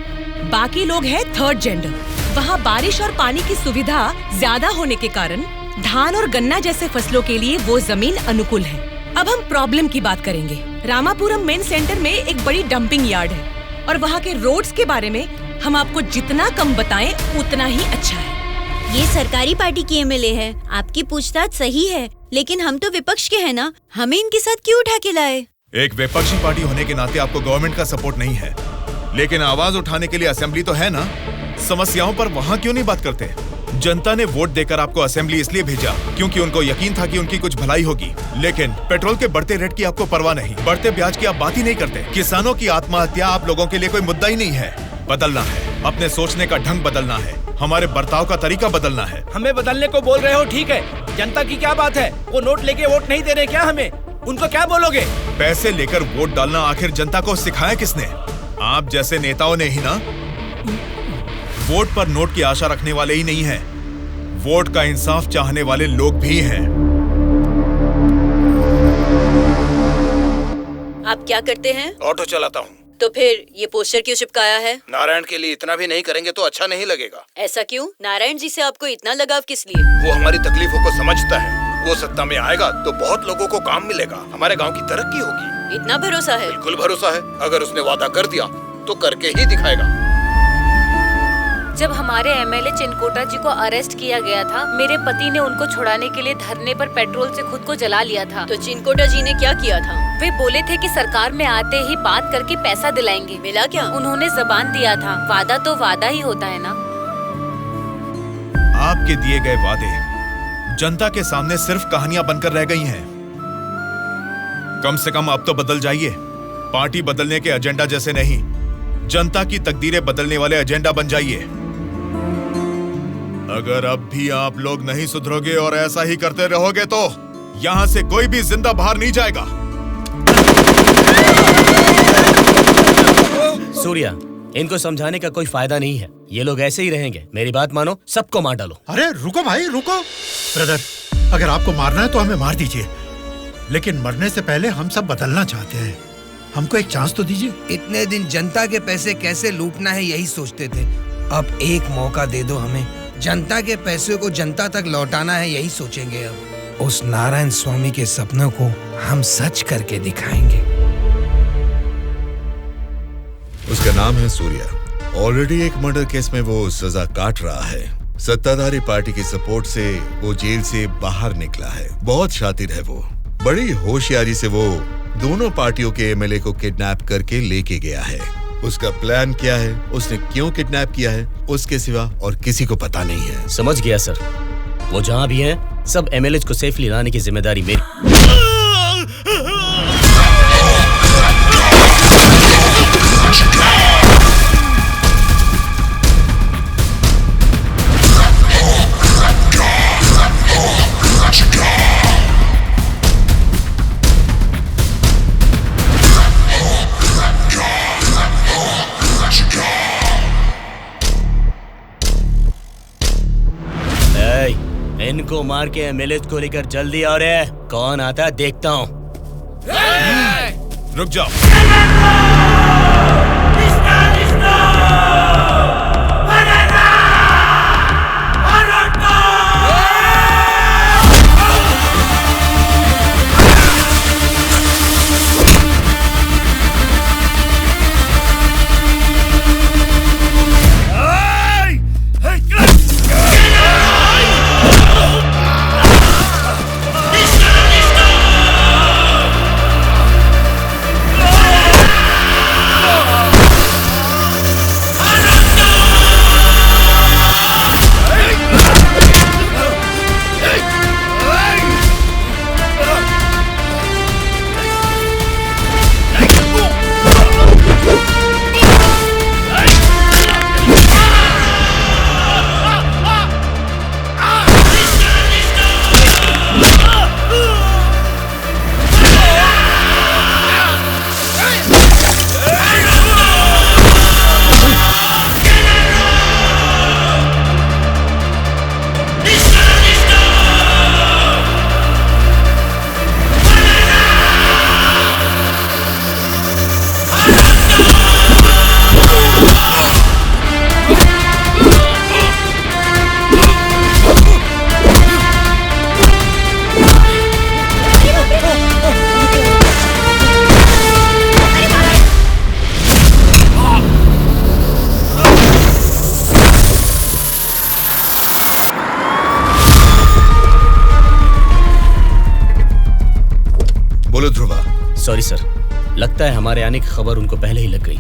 बाकी लोग हैं 3rd जेंडर। वहाँ बारिश और पानी की सुविधा ज्यादा होने के कारण धान और गन्ना जैसे फसलों के लिए वो जमीन अनुकूल है। अब हम प्रॉब्लम की बात करेंगे। रामापुरम मेन सेंटर में एक बड़ी डंपिंग यार्ड है और वहाँ के रोड्स के बारे में हम आपको जितना कम बताएं उतना ही अच्छा है। ये सरकारी पार्टी की MLA है, आपकी पूछताछ सही है, लेकिन हम तो विपक्ष के हैं ना, हमें इनके साथ क्यों उठा के लाए? एक विपक्षी पार्टी होने के नाते आपको गवर्नमेंट का सपोर्ट नहीं है, लेकिन आवाज उठाने के लिए असेंबली तो है ना। समस्याओं पर वहाँ क्यों नहीं बात करते? जनता ने वोट देकर आपको असेंबली इसलिए भेजा क्योंकि उनको यकीन था कि उनकी कुछ भलाई होगी, लेकिन पेट्रोल के बढ़ते रेट की आपको परवाह नहीं, बढ़ते ब्याज की आप बात ही नहीं करते। किसानों की आत्महत्या आप लोगों के लिए कोई मुद्दा ही नहीं है। बदलना है, अपने सोचने का ढंग बदलना है, हमारे बर्ताव का तरीका बदलना है। हमें बदलने को बोल रहे हो, ठीक है, जनता की क्या बात है? वो नोट लेके वोट नहीं दे रहे क्या हमें? उनको क्या बोलोगे? पैसे लेकर वोट डालना आखिर जनता को सिखाया किसने? आप जैसे नेताओं ने ही ना। वोट पर नोट की आशा रखने वाले ही नहीं हैं, वोट का इंसाफ चाहने वाले लोग भी हैं। आप क्या करते हैं? ऑटो चलाता हूँ। तो फिर ये पोस्टर क्यों चिपकाया है? नारायण के लिए इतना भी नहीं करेंगे तो अच्छा नहीं लगेगा। ऐसा क्यों? नारायण जी से आपको इतना लगाव किस लिए? वो हमारी तकलीफों को समझता है। वो सत्ता में आएगा तो बहुत लोगों को काम मिलेगा, हमारे गांव की तरक्की होगी। इतना भरोसा है? बिल्कुल भरोसा है। अगर उसने वादा कर दिया तो करके ही दिखाएगा। जब हमारे एमएलए चिनकोटा जी को अरेस्ट किया गया था, मेरे पति ने उनको छुड़ाने के लिए धरने पर पेट्रोल से खुद को जला लिया था। तो चिनकोटा जी ने क्या किया था? वे बोले थे कि सरकार में आते ही बात करके पैसा दिलाएंगे। मिला क्या? उन्होंने जबान दिया था। वादा तो वादा ही होता है ना। आपके दिए गए वादे जनता के सामने सिर्फ कहानियां बनकर रह गई हैं। कम से कम अब तो बदल जाइए। पार्टी बदलने के एजेंडा जैसे नहीं, जनता की तकदीरें बदलने वाले एजेंडा बन जाइए। अगर अब भी आप लोग नहीं सुधरोगे और ऐसा ही करते रहोगे तो यहाँ से कोई भी जिंदा बाहर नहीं जाएगा। सूर्या, इनको समझाने का कोई फायदा नहीं है। ये लोग ऐसे ही रहेंगे। मेरी बात मानो, सबको मार डालो। अरे रुको भाई रुको। ब्रदर, अगर आपको मारना है तो हमें मार दीजिए, लेकिन मरने से पहले हम सब बदलना चाहते हैं। हमको एक चांस तो दीजिए। इतने दिन जनता के पैसे कैसे लूटना है यही सोचते थे। अब एक मौका दे दो हमें। जनता के पैसे को जनता तक लौटाना है यही सोचेंगे। अब उस नारायण स्वामी के सपनों को हम सच करके दिखाएंगे। उसका नाम है सूर्या। ऑलरेडी एक मर्डर केस में वो सजा काट रहा है। सत्ताधारी पार्टी की सपोर्ट से वो जेल से बाहर निकला है। बहुत शातिर है वो। बड़ी होशियारी से वो दोनों पार्टियों के एमएलए को किडनैप करके लेके गया है। उसका प्लान क्या है, उसने क्यों किडनैप किया है, उसके सिवा और किसी को पता नहीं है। समझ गया सर। वो जहाँ भी हैं, सब एमएलए को सेफली लाने की जिम्मेदारी मेरी। इनको मार के एमएलए को लेकर जल्दी आ रहे। कौन आता है देखता हूँ। रुक जाओ। सॉरी सर, लगता है हमारे आने की खबर उनको पहले ही लग गई।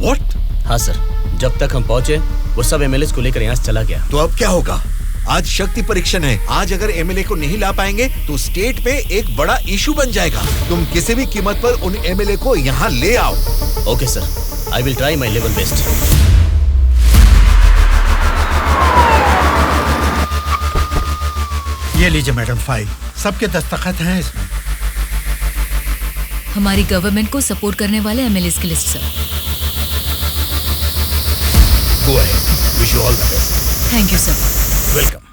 What? हाँ सर, जब तक हम पहुँचे वो सब एमएलए को लेकर यहाँ से चला गया। तो अब क्या होगा? आज शक्ति परीक्षण है। आज अगर एमएलए को नहीं ला पाएंगे तो स्टेट पे एक बड़ा इशू बन जाएगा। तुम किसी भी कीमत पर उन एमएलए को यहाँ ले आओ। Okay sir, I will try my level best. ये लीजिए मैडम फाइल, सबके दस्तखत हैं इसमें। हमारी गवर्नमेंट को सपोर्ट करने वाले एमएलए की list sir. Go ahead. Wish you all the best. Thank you sir. Welcome.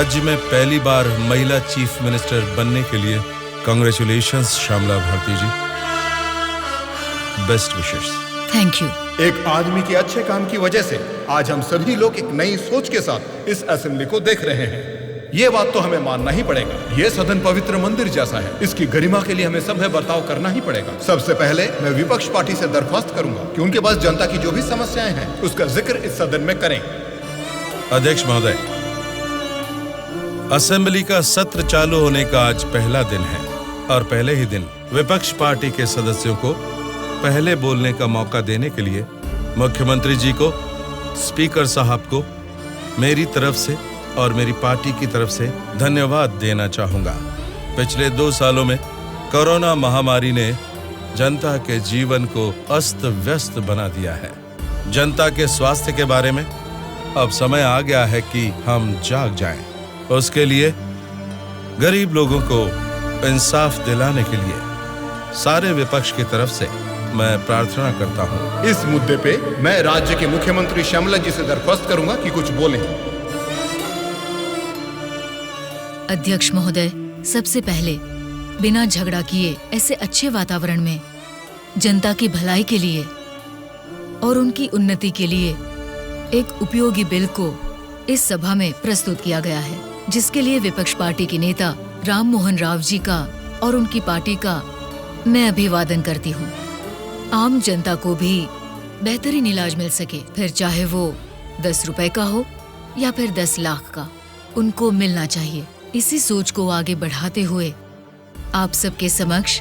राज्य में पहली बार महिला चीफ मिनिस्टर बनने के लिए congratulations Shyamala Bharati ji. Best wishes. Thank you. एक आदमी के अच्छे काम की वजह से आज हम सभी लोग एक नई सोच के साथ इस असेंबली को देख रहे हैं। ये बात तो हमें मानना ही पड़ेगा। ये सदन पवित्र मंदिर जैसा है, इसकी गरिमा के लिए हमें सभ्य बर्ताव करना ही पड़ेगा। सबसे पहले मैं विपक्ष पार्टी से दरख्वास्त करूंगा कि उनके पास जनता की जो भी समस्याएं हैं उसका जिक्र इस सदन में करें। अध्यक्ष महोदय, असेंबली का सत्र चालू होने का आज पहला दिन है और पहले ही दिन विपक्ष पार्टी के सदस्यों को पहले बोलने का मौका देने के लिए मुख्यमंत्री जी को, स्पीकर साहब को मेरी तरफ से और मेरी पार्टी की तरफ से धन्यवाद देना चाहूंगा। पिछले 2 सालों में कोरोना महामारी ने जनता के जीवन को अस्त व्यस्त बना दिया है। जनता के स्वास्थ्य के बारे में अब समय आ गया है कि हम जाग जाएं। उसके लिए गरीब लोगों को इंसाफ दिलाने के लिए सारे विपक्ष की तरफ से मैं प्रार्थना करता हूं। इस मुद्दे पे मैं राज्य के मुख्यमंत्री श्यामला जी से दरख्वास्त करूंगा कि कुछ बोलें। अध्यक्ष महोदय, सबसे पहले बिना झगड़ा किए ऐसे अच्छे वातावरण में जनता की भलाई के लिए और उनकी उन्नति के लिए एक उपयोगी बिल को इस सभा में प्रस्तुत किया गया है, जिसके लिए विपक्ष पार्टी के नेता राम मोहन राव जी का और उनकी पार्टी का मैं अभिवादन करती हूँ। आम जनता को भी बेहतरीन इलाज मिल सके, फिर चाहे वो 10 रुपए का हो या फिर 10 लाख का, उनको मिलना चाहिए। इसी सोच को आगे बढ़ाते हुए आप सबके समक्ष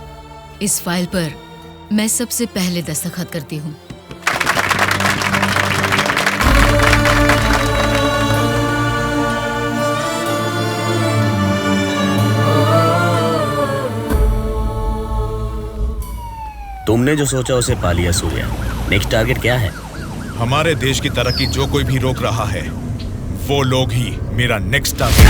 इस फाइल पर मैं सबसे पहले दस्तखत करती हूँ। तुमने जो सोचा उसे पा लिया सूर्या। नेक्स्ट टारगेट क्या है? हमारे देश की तरक्की जो कोई भी रोक रहा है वो लोग ही मेरा नेक्स्ट टारगेट।